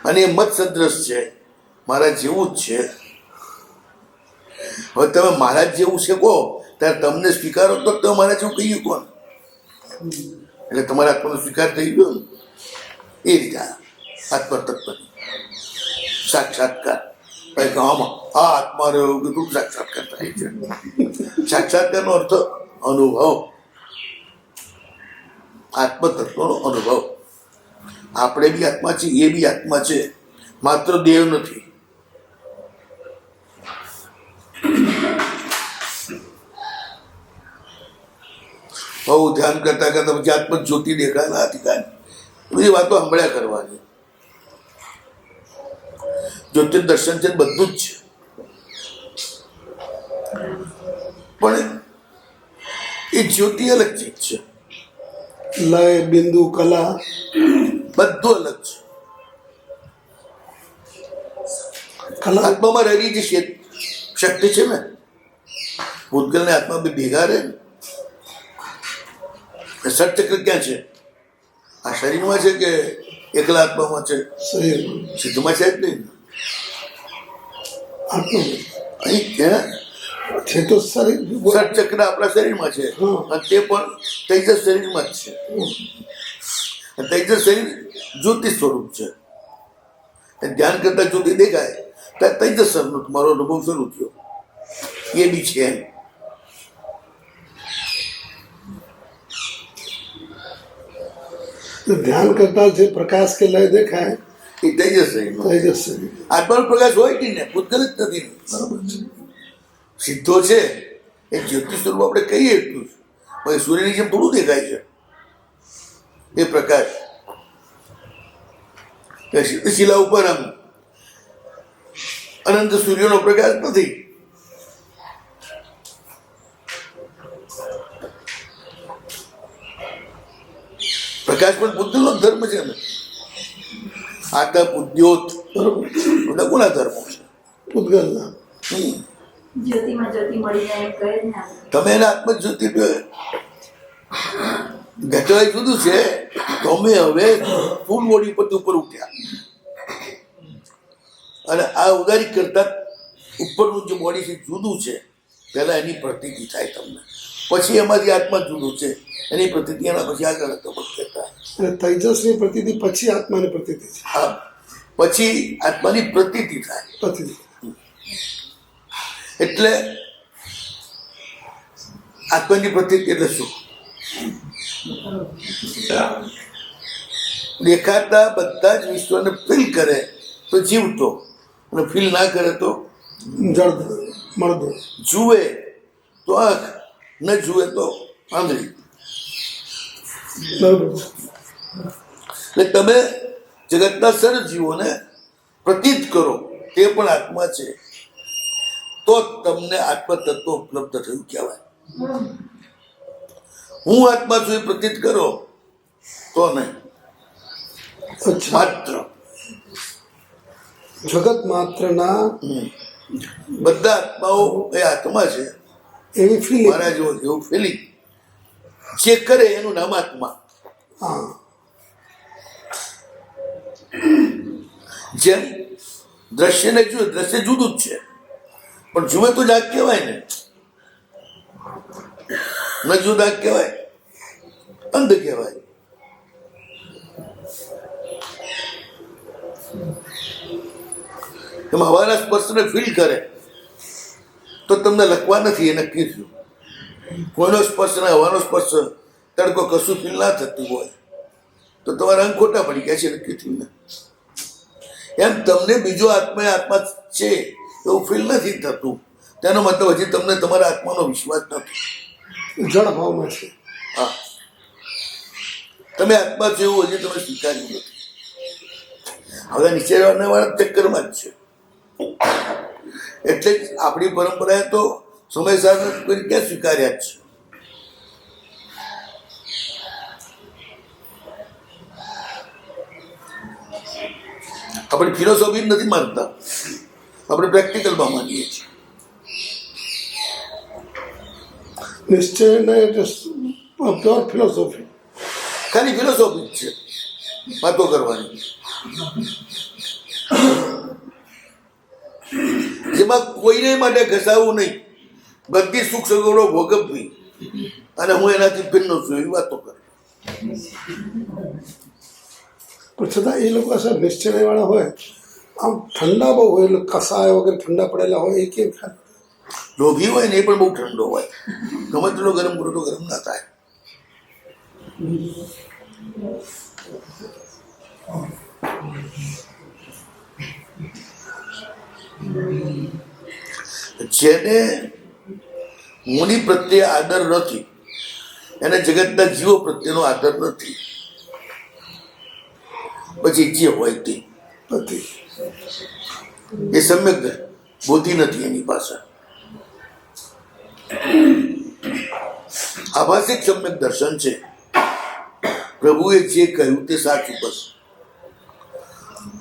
અને એ મત સદ્રશ છે, મારા જેવું જ છે. હવે તમે મારા જેવું છે કહો ત્યારે તમને સ્વીકારો તો તમે મારા જેવું કહીએ કોણ? એટલે તમારા આત્માનો સ્વીકાર થઈ ગયો ને. એ રીતે આત્મતત્વની સાક્ષાત્કાર. આમાં આ આત્મા રહ્યો કીધું સાક્ષાત્કાર થાય છે. સાક્ષાત્કારનો અર્થ અનુભવ, આત્મતત્વનો અનુભવ. આપણે બી આત્મા છીએ, એ બી આત્મા છે, માત્ર દેહ નથી. બહુ ધ્યાન કરતા કરતા પછી આત્મ જ્યોતિ દેખાય નથી કાંઈ બધી વાતો સાંભળ્યા કરવાની. જ્યોતિ દર્શન છે બધું જ છે, પણ એ જ્યોતિ અલગ ચીજ છે, લય બિંદુ કલા બધું અલગ છે. કલા આત્મામાં રહેલી જે શક્તિ છે ને, ભૂતગલ ને આત્મા બી ભેગા રહે ને. સટચક્ર ક્યાં છે? આ શરીરમાં છે કે એકલા આત્મામાં છે? શરીર સિદ્ધમાં છે જ નહીં. આત્મા અહીં ક્યાં છે તો શરીર સટચક્ર આપણા શરીરમાં છે, અને તે પણ તેજસ શરીરમાં જ છે. અને તેજસ શરીર જ્યોતિ સ્વરૂપ છે. ધ્યાન કરતા જ્યોતિ દેખાય ત્યાં તેજસ સ્વરૂપ મારો અનુભવ શરૂ થયો. એ બી છે એમ. ધ્યાન કરતા જે પ્રકાશ કે લય દેખાય એ તેજસ શરીરમાં. તેજસ શરીર આત્માનો પ્રકાશ હોય કે ને, ભૂતગલ જ નથી. બરાબર છે. સિદ્ધો છે એ જ્યોતિ સ્વરૂપ આપણે કહીએ એટલું જ, પણ સૂર્યની જેમ થોડું દેખાય છે એ પ્રકાશ. શિલા ઉપર આમ અનંત સૂર્યનો પ્રકાશ નથી. પ્રકાશ પણ બુદ્ધનો ધર્મ છે ને. આતા બુદ્ધ્યોત બધા કોના ધર્મો છે? પૂતગલના જ્યોતિમાં જ્યોતિ મળી જાય એમ કહે જ ને આપણે. તમે એને આત્મજ્યોતિ ઘટવાય જુદું છે. તમે હવે ફૂલ બોડી પરથી ઉપર ઉઠ્યા અને આ ઉદારી કરતા ઉપરનું જે બોડી છે જુદું છે. પહેલા એની પ્રતીતિ થાય તમને, પછી એમાંથી આત્મા જુદું છે એની પ્રતીતિ, એના પછી આગળ તબક્કા. અને તેજસની પ્રતીતિ પછી આત્માની પ્રતીતિ છે. હા, પછી આત્માની પ્રતીતિ થાય. પ્રતીતિ એટલે આત્માની પ્રતીતિ એટલે શું? દેખાતા બધા જ વિશ્વને ફીલ કરે તો જીવતો, અને ફીલ ના કરે તો જડ મળદો જુએ તો આંખ, ન જુએ તો આંગળી. બરાબર છે. એટલે તમે જગતના સર્વ જીવોને પ્રતીત કરો તે પણ આત્મા છે, તો તમને આત્મ તત્વ ઉપલબ્ધ થયું કહેવાય. હું આત્મા છું એ પ્રતીત કરો તો નહીં. અચ્છા, માત્ર જગત માત્રના બધા આત્માઓ એ આત્મા છે એવી ફીલિંગ. મારા જેવો એવું ફિલિંગ જે કરે એનું નામ આત્મા. હા, જેમ દ્રશ્યને જુએ, દ્રશ્ય જુદું જ છે, પણ જુએ તો જ આંખ કહેવાય ને. ન જુદ આંખ કહેવાય, અંધ કહેવાય. એમાં હવાના સ્પર્શને ફીલ કરે તો તમને લખવા નથી એ નક્કી થયું. કોઈનો સ્પર્શ ને હવાનો સ્પર્શ તડકો કશું ફીલ ના થતું હોય તો તમારા અંગ ખોટા પડી ગયા છે, નક્કી થયું ને. એમ તમને બીજો આત્મા છે એવું ફીલ નથી થતું, તેનો મતલબ હજી તમને તમારા આત્માનો વિશ્વાસ નથી. જળ ભાવમાં છે. હા, તમે આત્મા છો એવું હજી તમે સ્વીકાર્યું નથી. હવે નીચે વાળા ચક્કરમાં જ છે. એટલે જ આપણી પરંપરાએ તો સમય સાથે ક્યાં સ્વીકાર્યા જ છે. આપણે ફિલોસોફી નથી માનતા, આપણે પ્રેક્ટિકલમાં માનીએ છીએ. નિશ્ચય ને પ્યોર ફિલોસોફી. ખાલી ફિલોસોફી જ છે, વાતો કરવાની, જેમાં કોઈને માટે ઘસાવું નહીં, બધી સુખ સગવડો ભોગવવી અને હું એનાથી ભિન્ન છું એવી વાતો કરે. પણ છતાં એ લોકો અસર નિશ્ચય વાળા હોય, આમ ઠંડા બહુ હોય, એટલે કસાય વગર ઠંડા પડેલા હોય, એ કેમ ખાય? લોભી હોય ને એ પણ બહુ ઠંડો હોય, ગમે તેટલો ગરમ કરો તો ગરમ ના થાય. જેને મુનિ પ્રત્યે આદર નથી એને જગતના જીવો પ્રત્યેનો આદર નથી. પછી જે હોય તે નથી. એ સમ્યક બોધી નથી એની પાસે. આભાસિક સમ્યક દર્શન છે. પ્રભુએ જે કહ્યું તે સાચું બસ.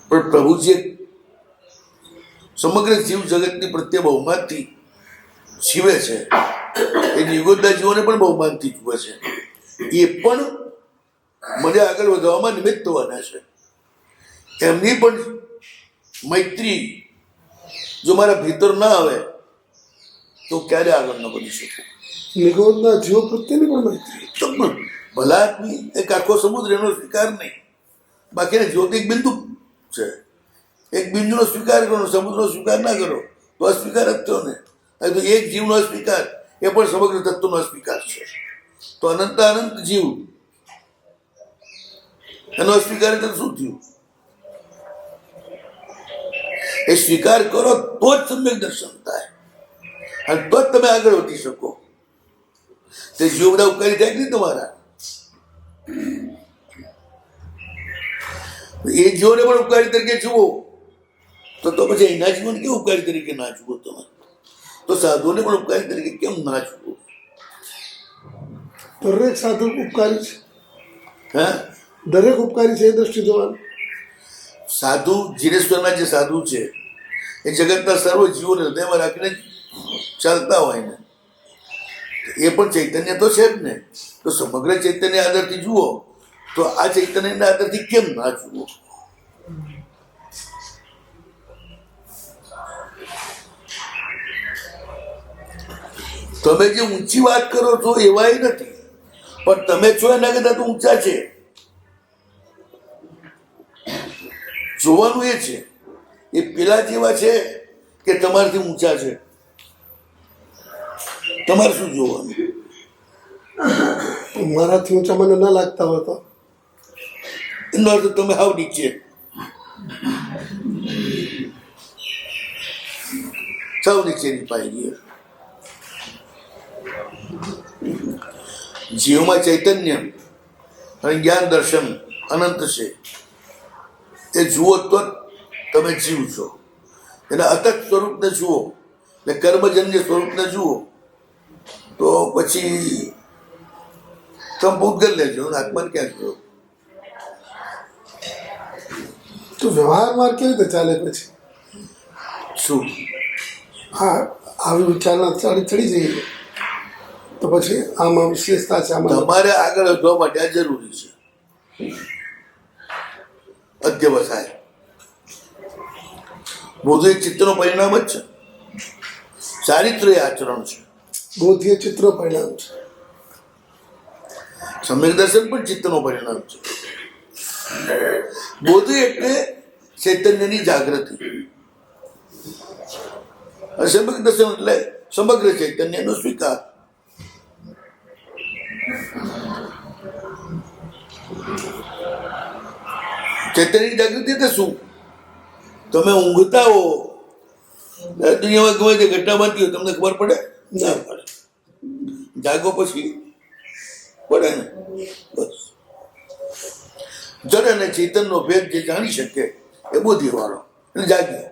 પણ પ્રભુ જે સમગ્ર જીવ જગતની પ્રત્યે બહુમાનથી જીવે છે એ નિગોદના જીવોને પણ બહુમાનથી જુએ છે. એ પણ મને આગળ વધવામાં નિમિત્ત થવાના છે. એમની પણ મૈત્રી જો મારા ભીતર ના આવે તો ક્યારે આગળ ન વધી શકું. નિગોદના જીવો પ્રત્યેની પણ મૈત્રી. તો ભલા આદમી એક આખો સમુદ્ર એનો સ્વીકાર નહીં. બાકીના જીવો તો એક બિંદુ છે. એક બિંદુનો સ્વીકાર કરો, સમુદ્રનો સ્વીકાર ના કરો તો અસ્વીકાર જ થયો ને. તો એક જીવનો અસ્વીકાર એ પણ સમગ્ર તત્વનો અસ્વીકાર છે. તો અનંત અનંત જીવ એનો અસ્વીકાર એટલે શું થયું? એ સ્વીકાર કરો તો જ સમ્યક દર્શન થાય અને તો જ તમે આગળ વધી શકો. તે જીવો બધા ઉપકારી થાય કે નહીં તમારા? એ જીવોને પણ ઉપકારી તરીકે જુઓ તો પછી એના જીવન કેવું ઉપકારી તરીકે ના જુઓ તમે? તો સાધુઓને પણ ઉપકારી તરીકે કેમ ના જુઓ? દરેક સાધુ ઉપકારી છે. હા, દરેક ઉપકારી છે એ દ્રષ્ટિ જોવાનું. સાધુ જીનેશ્વરના જે સાધુ છે એ જગતના સર્વ જીવોને હૃદયમાં રાખીને ચાલતા હોય ને, એ પણ ચૈતન્ય તો છે જ ને. તો સમગ્ર ચૈતન્ય આદરથી જુઓ તો આ ચૈતન્યના આદરથી કેમ ના જુઓ? તમે જે ઊંચી વાત કરો છો એવાય નથી, પણ તમે છો એના કરતા તો ઊંચા છે. જોવાનું એ છે એ પેલા જેવા છે કે તમારાથી ઊંચા છે. તમારે શું જોવાનું? મારાથી ઊંચા મને ના લાગતા હોય તો એનો અર્થ તમે હાવ નીચે, સાવ નીચેની પાયરી. જીવમાં ચૈતન્ય અને જ્ઞાન દર્શન અનંત છે. એ જુઓ તો તમે જીવ છો. એના અતત સ્વરૂપને જુઓ ને કર્મજન્ય સ્વરૂપને જુઓ તો પછી તમે ભૂતગલ લેજો આત્માને ક્યાં જો. તો વ્યવહાર માર્ગ કેવી રીતે ચાલે પછી? શું હા, આવી વિચારણા ચડી જઈએ તો પછી આમાં વિશેષતા છે. આમાં તમારે આગળ વધવા માટે આ જરૂરી છે. અધ્યવસાય બધું એક ચિત્તનો પરિણામ જ છે. ચારિત્ર એ આચરણ છે. બોધ્ય ચિત્રો પરિણામ છે. સમ્યક દર્શન પણ ચિત્તનો પરિણામ છે. બોધ એટલે ચૈતન્યની જાગૃતિ. સમ્યક દર્શન એટલે સમગ્ર ચૈતન્યનો સ્વીકાર. ચૈતન્યની જાગૃતિ એટલે શું? તમે ઊંઘતા હો, દુનિયામાં ગમે તે ઘટના બનતી હોય તમને ખબર પડે? ના પડે. જાગો પછી પડે ને. બસ જડ અને ચેતનનો ભેદ જે જાણી શકે એ બોધી વાળો એટલે જાગ્યો.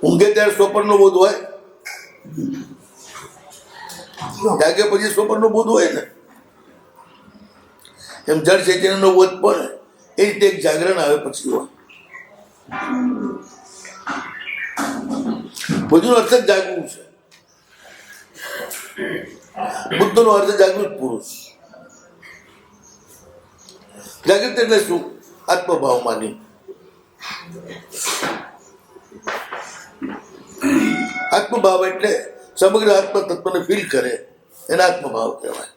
ઊંઘે ત્યારે સ્વપ્નનો બોધ હોય, જાગે પછી સ્વપ્નનો બોધ હોય ને. એમ જળ ચૈતન્યનો બોધ પડે એ રીતે એક જાગરણ આવે પછી હોય. બધું અર્થ જ જાગવું છે. બુદ્ધનો અર્થ જાગૃત પુરુષ. જાગૃત એટલે શું? આત્મભાવ માની. આત્મભાવ એટલે સમગ્ર આત્મ તત્વને ફીલ કરે એને આત્મભાવ કહેવાય.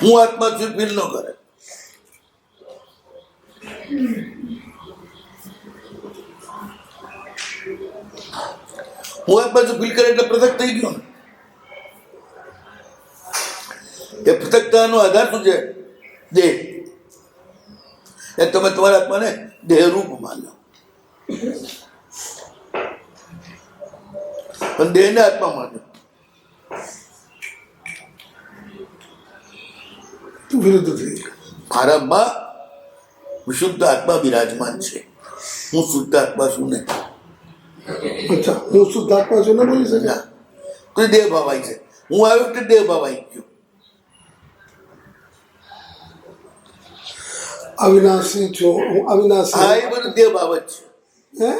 હું આત્મા છું ફીલ ન કરે. હું આત્મા છું ફીલ કરે એટલે પૃથક થઈ ગયો ને. એ પૃથકતાનો આધાર શું છે? દેહ. એ તમે તમારા આત્માને દેહરૂપ માનો. પણ દેહને આત્મા માન્યો. વિરુદ્ધ થઈ ગયું. મારામાં વિશુદ્ધ આત્મા બિરાજમાન છે. હું શુદ્ધ આત્મા છું ને. અચ્છા, હું શુદ્ધ આત્મા છું ન બોલી શકે. ના, તો દેહ ભાવાય છે. હું આવ્યો એટલે દેહ ભાવાઈ ગયો. અવિનાશી છું, હું અવિનાશી. હા, એ બધું દેહ ભાવ જ છે. હે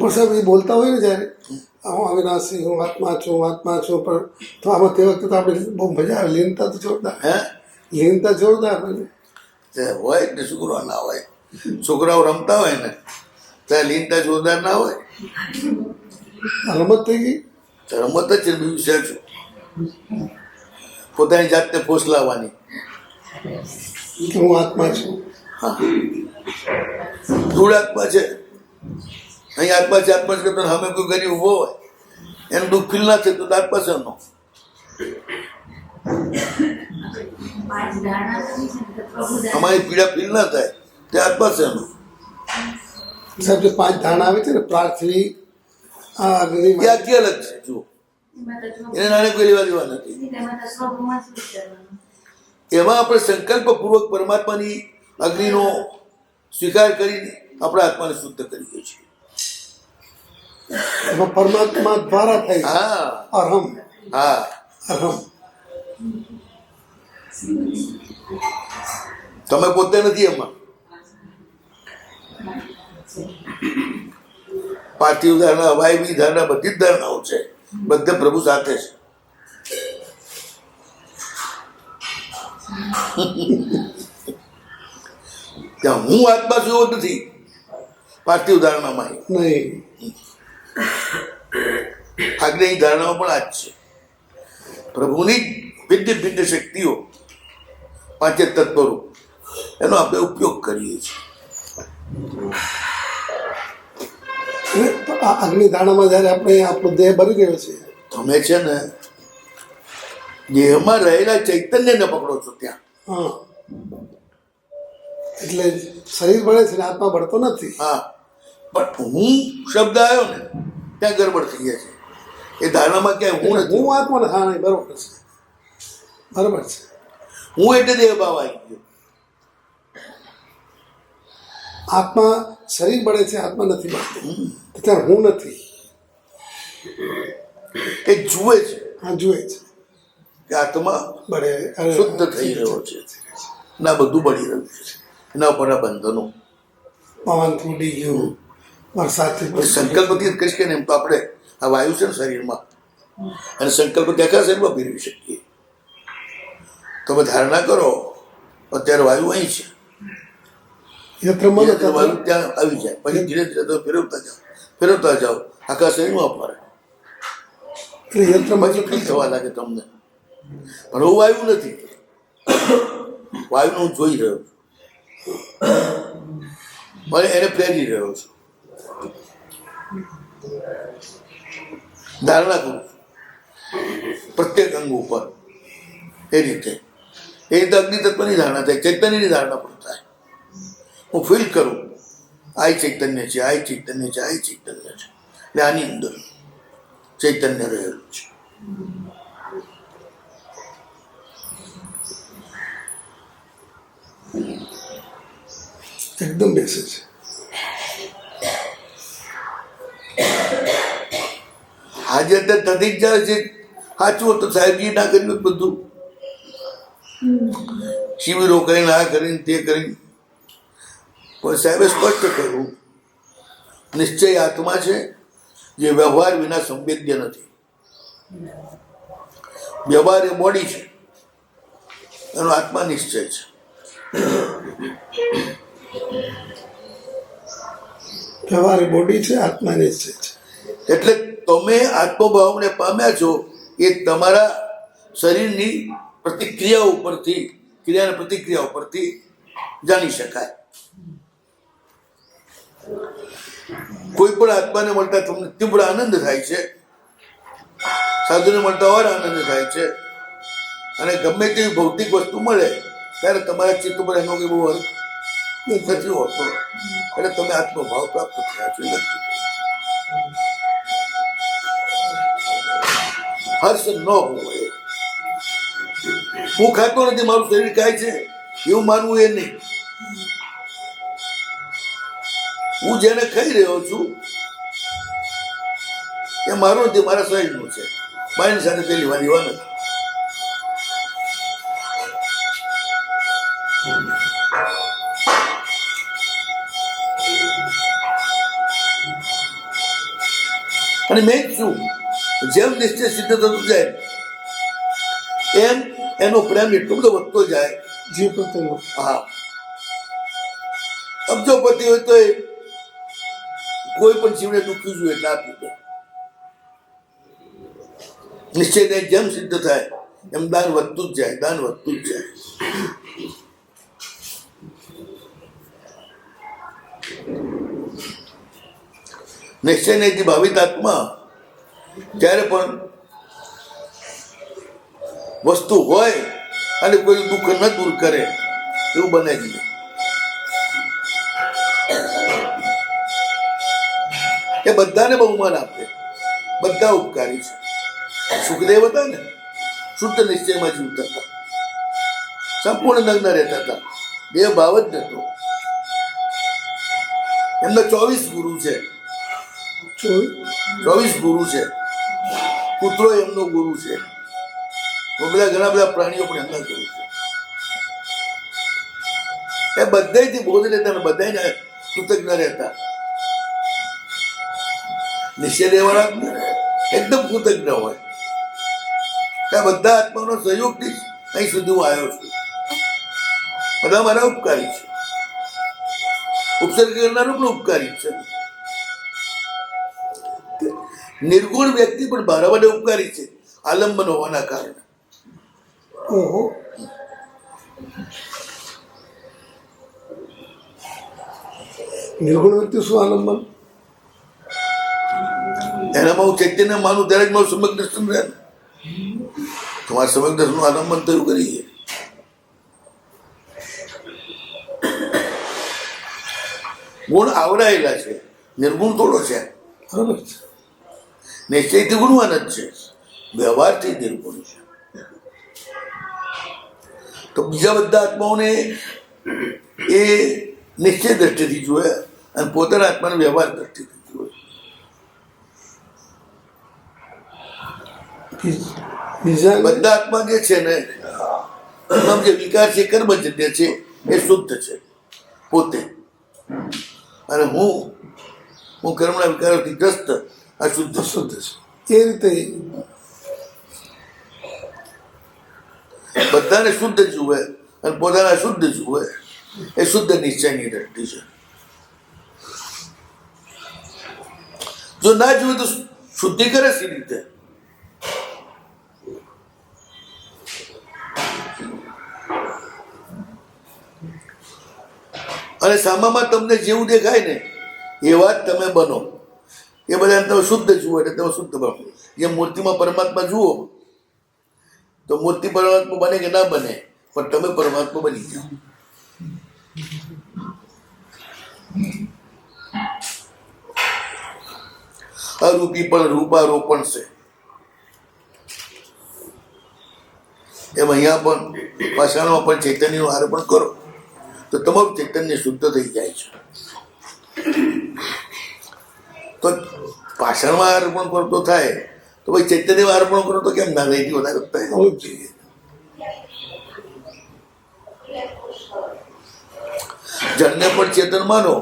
પણ સાહેબ એ બોલતા હોય ને જ્યારે હું અવિનાશી, હું આત્મા છું, પણ તો આમાં તે વખતે તો આપણે બહુ મજા આવે. લીનતા તો જોરદાર, હે લીનતા જોરદાર બને. તે હોય ને છોકરા ના હોય. છોકરાઓ રમતા હોય ને ત્યાં લીનતા જોરદાર ના હોય. રમત થઈ ગઈ. તો રમત જ છે, બીજું છે શું? પોતાની જાતને ફોસલાવવાની. કે હું આત્મા છું. હા, ધૂળ આત્મા છે. અહીં આત્મા છે, આત્મા છે. અમે કોઈ ગરીબ ઉભો હોય એનું દુઃખ ફીલ ના થતું તો આત્મા છે એનો. પાંચ દાણા નથી છે ને તો પ્રભુ દાણા. અમારી પીડા ફીલ ના થાય તે આત્મા છે એનો. સાહેબ જે 5 ધાન આવે છે ને પ્રાર્થવી, આ અગ્નિ, એ આખી અલગ છે. જુઓ, એમાં તો જો- એને નાને કોઈ લેવા દેવા નથી. એમાં તો પ્રભુમાં શું કરવાનું? એમાં આપણે સંકલ્પપૂર્વક પરમાત્માની અગ્નિનો સ્વીકાર કરીને આપણા આત્માને શુદ્ધ કરીએ છીએ. એમાં પરમાત્મા દ્વારા થાય છે. હા અરહમ, હા, અરહમ. તમે પોતે નથી એમાં. પાર્થિવ ધારણા, અવાયવી ધારણા, બધી જ ધારણાઓ છે. બધે પ્રભુ સાથે છે. ત્યાં હું આત્મા છું એવો નથી પાર્થિવ ધારણામાં. નહીં, આગળની ધારણાઓ પણ આ જ છે. પ્રભુની ભિન્ન ભિન્ન શક્તિઓ, પાંચે તત્પરો, એનો આપણે ઉપયોગ કરીએ છીએ. અને આ અગ્નિ ધારણામાં જ્યારે આપણે આપણો દેહ બની ગયો છે, તમે છે ને દેહમાં રહેલા ચૈતન્યને પકડો છો ત્યાં. હા, એટલે શરીર બળે છે ને આત્મા બળતો નથી. હા, પણ હું શબ્દ આવ્યો ને ત્યાં ગડબડ થઈ જાય છે. એ ધારણામાં ક્યાંય હું એટલે નથી. હું આત્મા ને, હા નહીં, બરોબર છે, બરોબર છે. હું એટલે દેહ ભાવ આવી ગયો. આત્મા શરીર બળે છે, આત્મા નથી બળતો. તો ત્યારે હું નથી. એ જુએ છે હા, જુએ છે કે આત્મા બળે, અરે, શુદ્ધ થઈ રહ્યો છે. ના, બધું બળી રહ્યું છે. એના ઉપર આ બંધનો. પવન તૂટી ગયું, વરસાદથી એ બધું. સંકલ્પથી જ કરીશ કે ને એમ તો આપણે આ વાયુ છે ને શરીરમાં, અને સંકલ્પ આખા શરીરમાં ફેરવી શકીએ. તમે ધારણા કરો અત્યારે વાયુ અહીં છે, યત્ર મન ધીરે ધીરે તત્ર વાયુ ત્યાં આવી જાય. પછી ધીરે ધીરે તમે ફેરવતા જાઓ આખા શરીરમાં ફરે. એટલે યત્ર મન પછી ફીલ થવા લાગે તમને. પણ હું વાયુ નથી, વાયુને હું જોઈ રહ્યો છું, મને એને પ્રેરી રહ્યો છું, ધારણા કરું છું પ્રત્યેક અંગ ઉપર. એ રીતે અગ્નિ તત્વની ધારણા થાય, ચૈતન્યની ધારણા પણ થાય. હું ફીલ કરું આ ચૈતન્ય છે, આ ચૈતન્ય છે, આ ચૈતન્ય છે. એટલે આની અંદર ચૈતન્ય રહેલું છે. એકદમ બેસે છે. આજે અત્યારે થતી જ જાય છે. સાચું તો સાહેબજી ના કર્યું હોત બધું, શિબિરો કરીને આ કરીને તે કરીને. પણ સાહેબે સ્પષ્ટ કહ્યું નિશ્ચય આત્મા છે જે વ્યવહાર વિના સંવેદ્ય નથી. વ્યવહાર એ બોડી છે, એનો આત્મા નિશ્ચય છે. વ્યવહાર બોડી છે, આત્મા નિશ્ચય છે. એટલે તમે આત્મભાવને પામ્યા છો એ તમારા શરીરની પ્રતિક્રિયા ઉપરથી, ક્રિયા અને પ્રતિક્રિયા ઉપરથી જાણી શકાય. કોઈ પણ આત્માને મળતા તમને તીવ્ર આનંદ થાય છે, સાધુને મળતા વાર આનંદ થાય છે. અને ગમે તેવી ભૌતિક વસ્તુ મળે ત્યારે તમારા ચિત્ત ઉપર એનો કંઈ બહુ નથી હોતો. એટલે તમે આત્મભાવ પ્રાપ્ત થયા છો. નથી હર્ષ ન હોય. હું ખાતો નથી, મારું શરીર ખાય છે એવું માનવું એ નહીં. હું જેને ખાઈ રહ્યો છું એ મારું નથી, મારા શરીરનું છે. મારી સાથે પેલી વાર એવા નથી. અને મેં શું, જેમ નિશ્ચય સિદ્ધ થતું જાય એમ એનો પ્રેમ એટલો બધો વધતો જાય. જીવ પ્રત્યેનો. હા, અબજોપતિ હોય તો કોઈ પણ જીવને દુઃખી જોઈએ એટલે આપી દે. નિશ્ચય જેમ સિદ્ધ થાય એમ દાન વધતું જ જાય, દાન વધતું જ જાય. નિશ્ચય ભાવિત આત્મા જ્યારે પણ વસ્તુ હોય અને કોઈ દુઃખ ન દૂર કરે એવું બને જ નહીં. એ બધાને બહુમાન આપે, બધા ઉપકારી છે. સુખદેવ હતા ને, શુદ્ધ નિશ્ચયમાં જીવતા હતા, સંપૂર્ણ નગ્ન રહેતા હતા, દેહ ભાવ જ નતો. એમના 24 ગુરુ છે, 24 ગુરુ છે. કૂતરો એમનો ગુરુ છે. બધા ઘણા બધા પ્રાણીઓ પણ એમના ગુરુ છે. એ બધાથી બોધ રહેતા ને બધાને કૃતજ્ઞ રહેતા. નિશ્ચય લેવાના એકદમ કૃતજ્ઞ હોય કે બધા આત્માનો સહયોગથી અહીં સુધી હું આવ્યો છું. બધા મારા ઉપકારી છે. ઉપસર્ગ કરનારો પણ ઉપકારી છે. નિર્ગુણ વ્યક્તિ પણ મારા માટે ઉપકારી છે, આલંબન હોવાના કારણે. ઓહો. નિર્ગુણ વ્યક્તિ શું આલંબન? એનામાં હું ચૈતન્ય માનું ત્યારે જ મારું સમગ્ર દર્શન રહે ને. તમારા સમગ્ર દર્શનનું આલંબન થયું કરીએ. ગુણ આવડાયેલા છે, નિર્ગુણ થોડો છે. બરાબર છે. નિશ્ચયથી ગુણવાન જ છે, વ્યવહારથી નિર્ગુણ છે. તો બીજા બધા આત્માઓને એ નિશ્ચય દ્રષ્ટિથી જુએ અને પોતાના આત્માને વ્યવહાર દ્રષ્ટિથી જુએ. બીજા બધા આત્મા જે છે ને એમાં જે વિકાર છે, કર્મજન્ય છે, એ શુદ્ધ છે પોતે. અને હું કર્મના વિકારોથી ગ્રસ્ત અશુદ્ધ શુદ્ધ છે. એ રીતે બધાને શુદ્ધ જુએ અને પોતાના શુદ્ધ જુએ એ શુદ્ધ નિશ્ચયની દ્રષ્ટિ છે. જો ના જુએ તો શુદ્ધિ કરે સી રીતે? અને સામામાં તમને જેવું દેખાય ને એવા જ તમે બનો. એ બધા તમે શુદ્ધ જુઓ એટલે તમે શુદ્ધ બનો. જે મૂર્તિમાં પરમાત્મા જુઓ તો મૂર્તિ પરમાત્મા બને કે ના બને, પણ તમે પરમાત્મા બની જાઓ. અરૂપી પણ રૂપારોપણ છે. એમ અહીંયા પણ પાષાણમાં પણ ચૈતન્યનું આરોપણ કરો તો તમારું ચૈતન્ય શુદ્ધ થઈ જાય છે. તો પાષાણમાં આરોપણ કરો તો થાય, તો ભાઈ ચૈતન્યમાં આરોપણ કરો તો કેમ ના થઈ વધારે થાય? હોવું જ જોઈએ. જળને પણ ચેતન માનો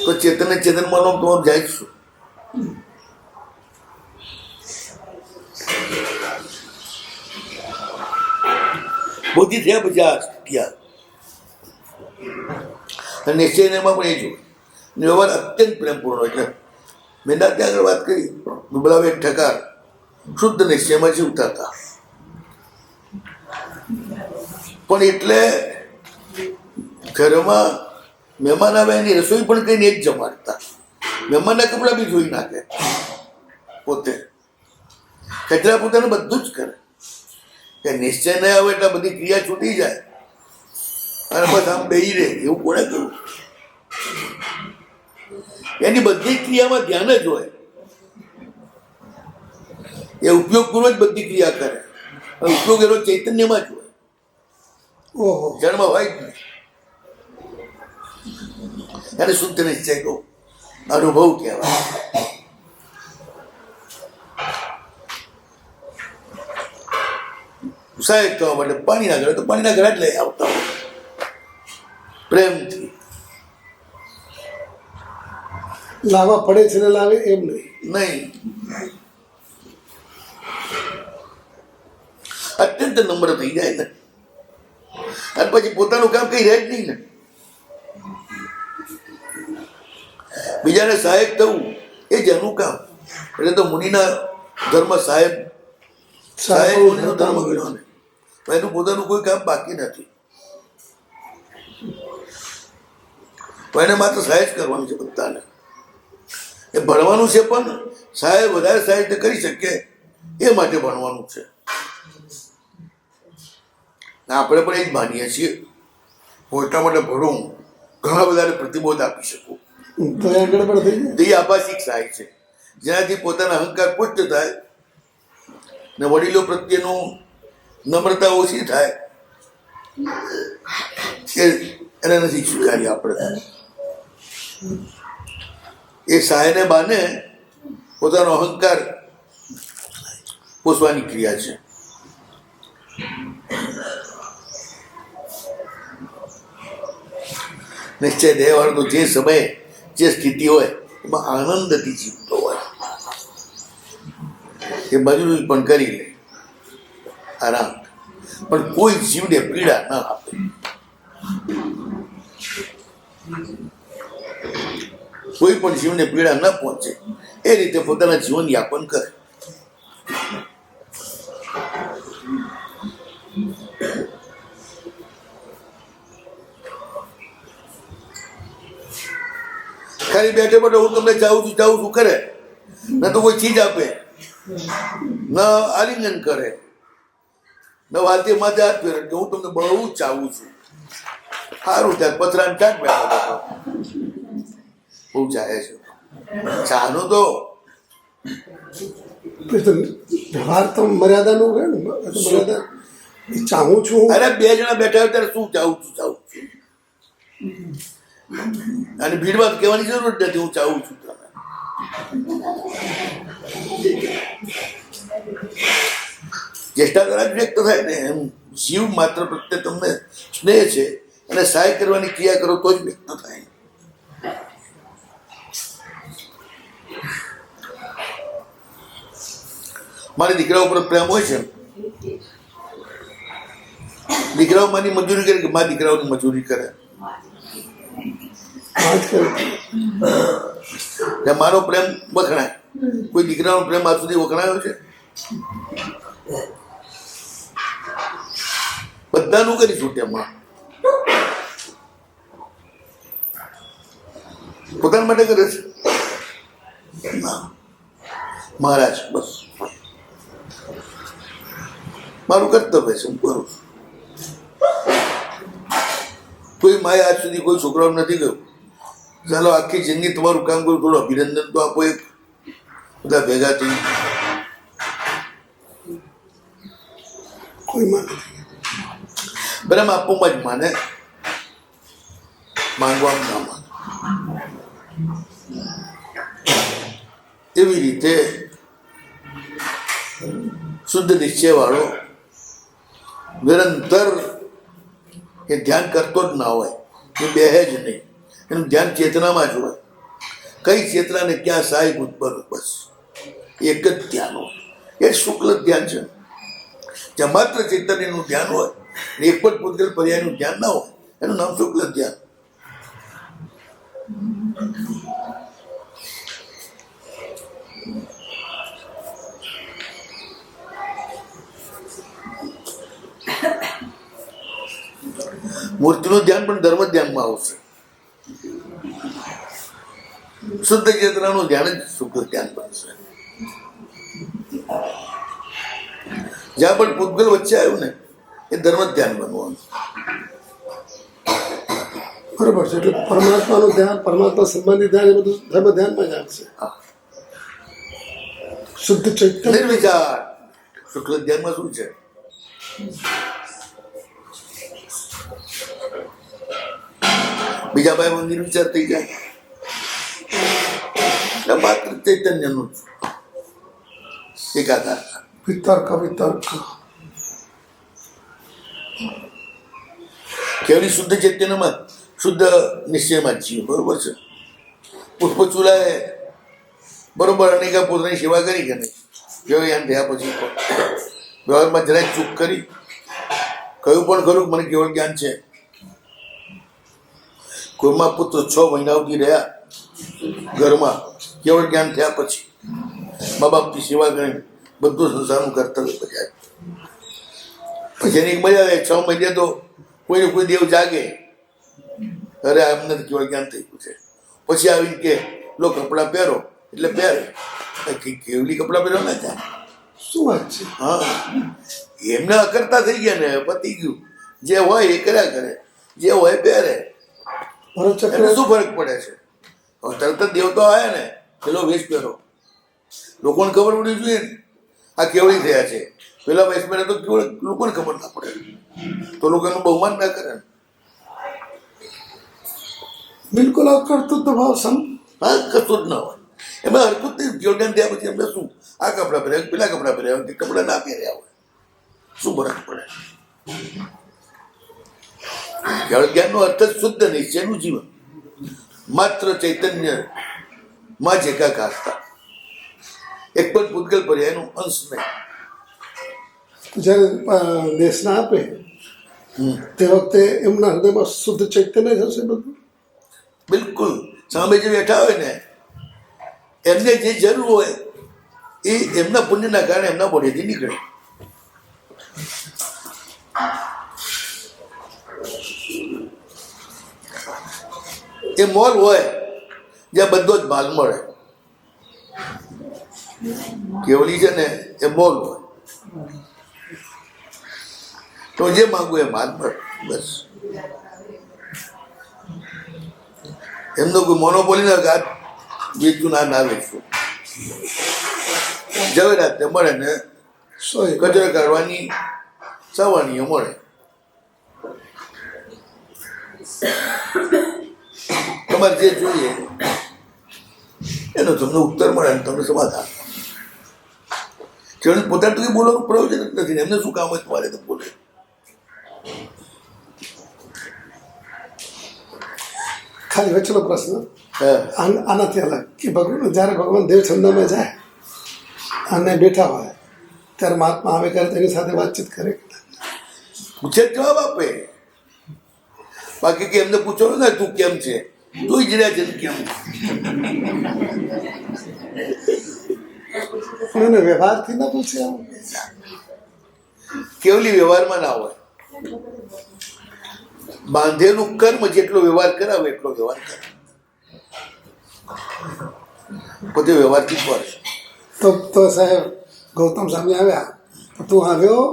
તો ચેતન માનો તમારું જાય જ શું? બુદ્ધિ થયા પછી આ ત્યાં અને નિશ્ચયમાં પણ એ જો વ્યવહાર અત્યંત પ્રેમપૂર્ણ હોય. એટલે મેં ત્યાં આગળ વાત કરી, દુબળાબેન ઠકાર શુદ્ધ નિશ્ચયમાં જીવતા હતા, પણ એટલે ઘરમાં મહેમાન આવે એની રસોઈ પણ કઈને એક જમાડતા. મહેમાનના કપડાં બી ધોઈ નાખે પોતે, કચરા પોતાનું બધું જ કરે. કે નિશ્ચય નહીં આવે એટલે બધી ક્રિયા છૂટી જાય. અને બસ આમ બેહી રહે એવું કોણે કર્યું? એની બધી ક્રિયામાં ધ્યાન જ હોય. એ ઉપયોગપૂર્વક બધી ક્રિયા કરે અને ઉપયોગ એનો ચૈતન્યમાં જ હોય, ઓહો, જન્મ હોય જ નહીં. એને શુદ્ધ નિશ્ચયનો અનુભવ કહેવાય. સહાયક થવા માટે પાણીના ઘરે તો પાણીના ઘરે જ લઈ આવતા હોય પ્રેમથી. લાવવા પડે છે ને લાવે એમ નહીં. નહીં, અત્યંત નમ્ર થઈ જાય ને, અને પછી પોતાનું કામ કઈ રહે જ નહીં ને. બીજાને સહાયક થવું એ જ એનું કામ. એટલે તો મુનિના ધર્મ સહાયક મુનિનો ધર્મ ગણ્યો ને. એનું પોતાનું કોઈ કામ બાકી નથી, પણ એને માત્ર સહાય જ કરવાનું છે બધાને. એ ભણવાનું છે, પણ સહાય વધારે સહાય કરી શકે એ માટે ભણવાનું છે. આપણે પણ એ જ માનીએ છીએ, હું એટલા માટે ભણું, ઘણા બધાને પ્રતિબોધ આપી શકું. તો એ ગડબડ થઈ જાય. તે આભાસિક સહાય છે, જેનાથી પોતાના અહંકાર પુષ્ટ થાય ને વડીલો પ્રત્યેનું નમ્રતા ઓછી થાય. એને નથી સ્વીકારી આપણે. એ સહાયને બાને પોતાનો અહંકાર પોષવાની ક્રિયા છે. નિશ્ચય દેહવાળો તો જે સમયે જે સ્થિતિ હોય એમાં આનંદથી જીવતો હોય. એ મજૂરી પણ કરી લે આરામ, પણ કોઈ જીવને પીડા ન આપે. કોઈ પણ જીવને પીડા ન પહોંચે એ રીતે પોતાના જીવન યાપન કરે. ખાલી બેઠે બેઠે હું તમને ચાહું છું કરે, ન તો કોઈ ચીજ આપે, ન આલિંગન કરે, ન વાલતી માથે હાથ ફેરે કે હું તમને બહુ ચાહું છું. સારું ત્યાં પથરાને ચાટ બેઠો બહુ ચાહે છે. ચાહનું તો વ્યવહાર તો મર્યાદાનું રહે ને. મર્યાદા ચાહું છું. અરે બે જણા બેઠા હોય ત્યારે શું ચાહું છું. અને ભીડમાં કહેવાની જરૂર નથી હું ચાહું છું. ચેષ્ટા દ્વારા વ્યક્ત થાય ને એમ જીવ માત્ર પ્રત્યે તમને સ્નેહ છે અને સહાય કરવાની ક્રિયા કરો તો જ વ્યક્ત થાય. મારી દીકરા ઉપર પ્રેમ હોય છે, દીકરાઓ મારી મજૂરી કરે કે મારા દીકરાઓની મજૂરી કરે. મારો પ્રેમ વખણાય, કોઈ દીકરાનો પ્રેમ આજ સુધી વખણાયો છે? બધાનું કરી છૂટે, પોતાના માટે કરે છે. મહારાજ બસ મારું કર્તવ્ય છે, હું કરું. કોઈ માએ આજ સુધી કોઈ છોકરાઓ નથી ગયું ચાલો આખી જિંદગી તમારું કામ કરું, થોડું અભિનંદન તો આપો એક બધા ભેગા થઈ. કોઈ માને બરાબર આપવામાં જ માને, માંગવામાં ના માને. એવી રીતે શુદ્ધ નિશ્ચય વાળો નિરંતર એ ધ્યાન કરતો જ ના હોય, એ બેહે જ નહીં. એનું ધ્યાન ચેતનામાં જ હોય. કઈ ચેતનાને ક્યાં સહાય ઉત્પન્ન, બસ એક જ ધ્યાન હોય. એ શુક્લ ધ્યાન છે, જ્યાં માત્ર ચૈતન્યનું ધ્યાન હોય, એક પણ પૂતગલ પર્યાયનું ધ્યાન ના હોય, એનું નામ શુક્લ ધ્યાન. મૂર્તિનું ધ્યાન પણ ધર્મ ધ્યાનમાં આવશે. શુદ્ધ ચેતનાનું ધ્યાન જ શુક્લ ધ્યાન બનશે. જ્યાં પણ પૂતગલ વચ્ચે આવ્યું ને એ ધર્મ ધ્યાન બનવાનું. બરોબર છે. એટલે પરમાત્માનું ધ્યાન, પરમાત્મા સંબંધી ધ્યાન, એ બધું ધર્મ ધ્યાનમાં જ આવશે. હા. શુદ્ધ ચૈતન્ય નિર્વિચાર શુક્લ ધ્યાનમાં શું છે? બીજા ભાઈ નિર્વિચાર થઈ જાય એટલે માત્ર ચૈતન્યનું જ એકાકાર. વિતર્ક વિતર્ક કેવલી શુદ્ધ ચૈતન્યમાં શુદ્ધ નિશ્ચયમાં જ છીએ. બરોબર છે. પુષ્પચૂલાએ બરોબર અનેકા પોતાની સેવા કરી કે નહીં? વ્યવહાર થયા પછી વ્યવહારમાં જરાય ચૂક કરી કયું પણ ખરું મને કેવળ જ્ઞાન છે. કોઈમાં પુત્ર 6 મહિના સુધી રહ્યા ઘરમાં, કેવળ જ્ઞાન થયા પછી મા બાપની સેવા કરીને બધું સંસારનું કર્તવ્ય બજાય. પછી એની મજા આવે 6 મહિને તો કોઈને કોઈ દેવ જાગે, અરે અમને કેવળ જ્ઞાન થઈ ગયું છે. પછી આવીને કે લો કપડાં પહેરો એટલે પહેરે. કેવલી કપડાં પહેરો ના થાય. શું વાત છે? હા, એમને અકર્તા થઈ ગયા ને, પતી ગયું. જે હોય એ કર્યા કરે, જે હોય પહેરે. ભરતચક્ર એને શું ફરક પડે છે? હવે તરત જ દેવતો આવ્યા ને, પેલો વેશ પહેરો. લોકોને ખબર પડવી જોઈએ ને આ કેવળી થયા છે. પેલા વેશ પહેરે તો કેવળ લોકોને ખબર ના પડે, તો લોકો એનું બહુમાન ના કરે. બિલકુલ અકર્તૃત્વ ભાવ હા, કશું જ ના હોય એમાં. હરકું જ નહીં. કેવળ થયા પછી એમને શું આ કપડાં પહેર્યા, પેલા કપડાં પહેર્યા, કે કપડાં ના પહેર્યા હોય, શું ફરક પડે? કેવળ જ્ઞાનનો અર્થ જ શુદ્ધ નિશ્ચયનું જીવન, માત્ર ચૈતન્ય માં જ એકાકારતા, એક પણ પૂતગલ પર્યાયનું અંશ નહીં. જ્યારે દેશના આપે તે વખતે એમના હૃદયમાં શુદ્ધ ચૈતન્ય જ હશે બધું. બિલકુલ. સામે જે બેઠા હોય ને એમને જે જરૂર હોય એ એમના પુણ્યના કારણે એમના બોડીથી નીકળે. એ મોલ હોય જ્યાં બધો જ માલ મળે. કેવલી છે ને એ મોલ હોય, તો જે માંગવું એ માલ મળે. બસ એમનો કોઈ મોનોપોલી ના ગાત વેચું ના વેચવું. જવેરાત તે મળે ને કચરો કાઢવાની સવાણીઓ મળે. તમારે જે જોઈએ એનો તમને ઉત્તર મળે ને તમને સમાધાન. પોતાને તો બોલવાનું પ્રયોજન જ નથી ને, એમને શું કામ હોય તમારે તો બોલે. ખાલી વચ્ચેનો પ્રશ્ન હા, આનાથી અલગ કે ભગવાન જ્યારે ભગવાન દેવ છંદમાં જાય અને બેઠા હોય ત્યારે મહાત્મા આવે કરે તેની સાથે વાતચીત કરે. પૂછે જ જવાબ આપે. બાકી કે એમને પૂછો ને તું કેમ છે, તું જ રહ્યા છે ને કેમ. પણ એને વ્યવહારથી ના પૂછે આવું. કેવલી વ્યવહારમાં ના હોય. બાંધેલું કર્મ જેટલો વ્યવહાર કરાવે એટલો વ્યવહાર કરે. પોતે વ્યવહારથી પર. તો સાહેબ ગૌતમ સ્વામી આવ્યા તો તું આવ્યો.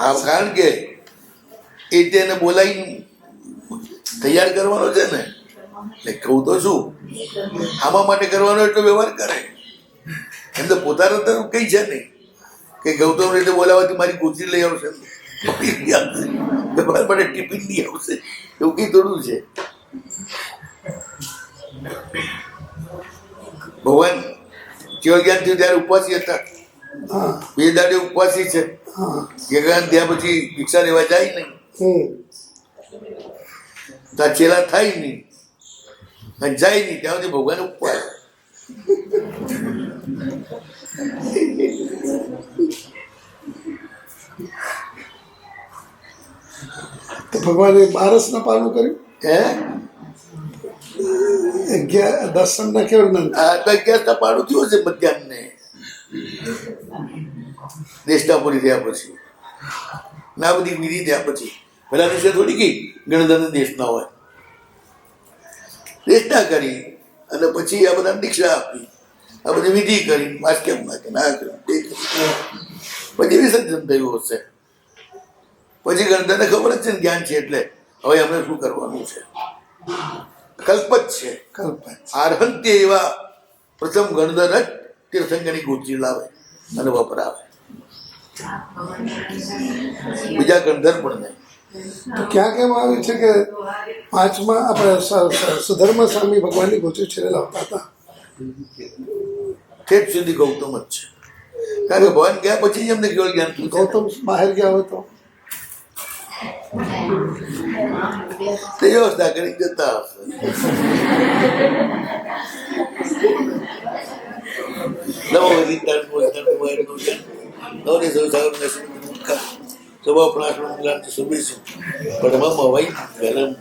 આમ કારણ કે એ તેને બોલાવી તૈયાર કરવાનો છે ને, એટલે કહું તો શું આમાં માટે કરવાનો એટલો વ્યવહાર કરે. એમ તો પોતાનો તો કઈ છે નહીં કે ગૌતમ રીતે બોલાવવાથી મારી કુર્સી લઈ આવશે, મારા માટે ટિફિન લઈ આવશે, એવું કઈ થોડું છે. ભગવાન કેવળ જ્ઞાન થયું ત્યારે ઉપવાસી હતા. હા બે દાડે ઉપવાસી છે. હા જ્ઞાન થયા પછી ભિક્ષા લેવા જાય નહીં, ત્યાં ચેલા થાય નહીં અને જાય નહીં ત્યાં સુધી ભગવાન ઉપવાસ. તો ભગવાને 12 પાલન કર્યું. હે 11 દર્શનના કેવળ નંદ. આ તો 11 પાડું થયું છે મધ્યાહને દેશના પૂરી થયા પછી ના બધી વિધિ થયા પછી. પેલા દિવસે થોડી કઈ ગણધન દેશના હોય, દેશના કરી અને પછી આ બધા દીક્ષા આપી, આ બધી વિધિ કરી, વાસ્કેમ નાખી ના કર્યું તે કર્યું. પછી વિસર્જન થયું હશે. પછી ગણધરને ખબર જ છે ને જ્ઞાન છે એટલે હવે અમને શું કરવાનું છે. કલ્પ જ છે. કલ્પાય આરહંત્ય એવા પ્રથમ ગણધર જ તીર્થંકરની ગોત્રી લાવે અને વપરાવે, બીજા ગણધર પણ નહીં. તો ક્યાંક એમ આવ્યું છે કે પાંચમા આપણે સુધર્મ સ્વામી ભગવાનની ગોચરી છેલ્લે લાવતા હતા. ઠેઠ સુધી ગૌતમ જ છે, કારણ કે ભગવાન ગયા પછી જ એમને કેવળ જ્ઞાન થયું. ગૌતમ બહાર ગયા હોય તો તે વ્યવસ્થા કરી જતા હશે. નવો વિચાર નવને સૌ સ્વભાવ પ્રાણ શુભેચ્છુ પણ મમ વૈ ગરમ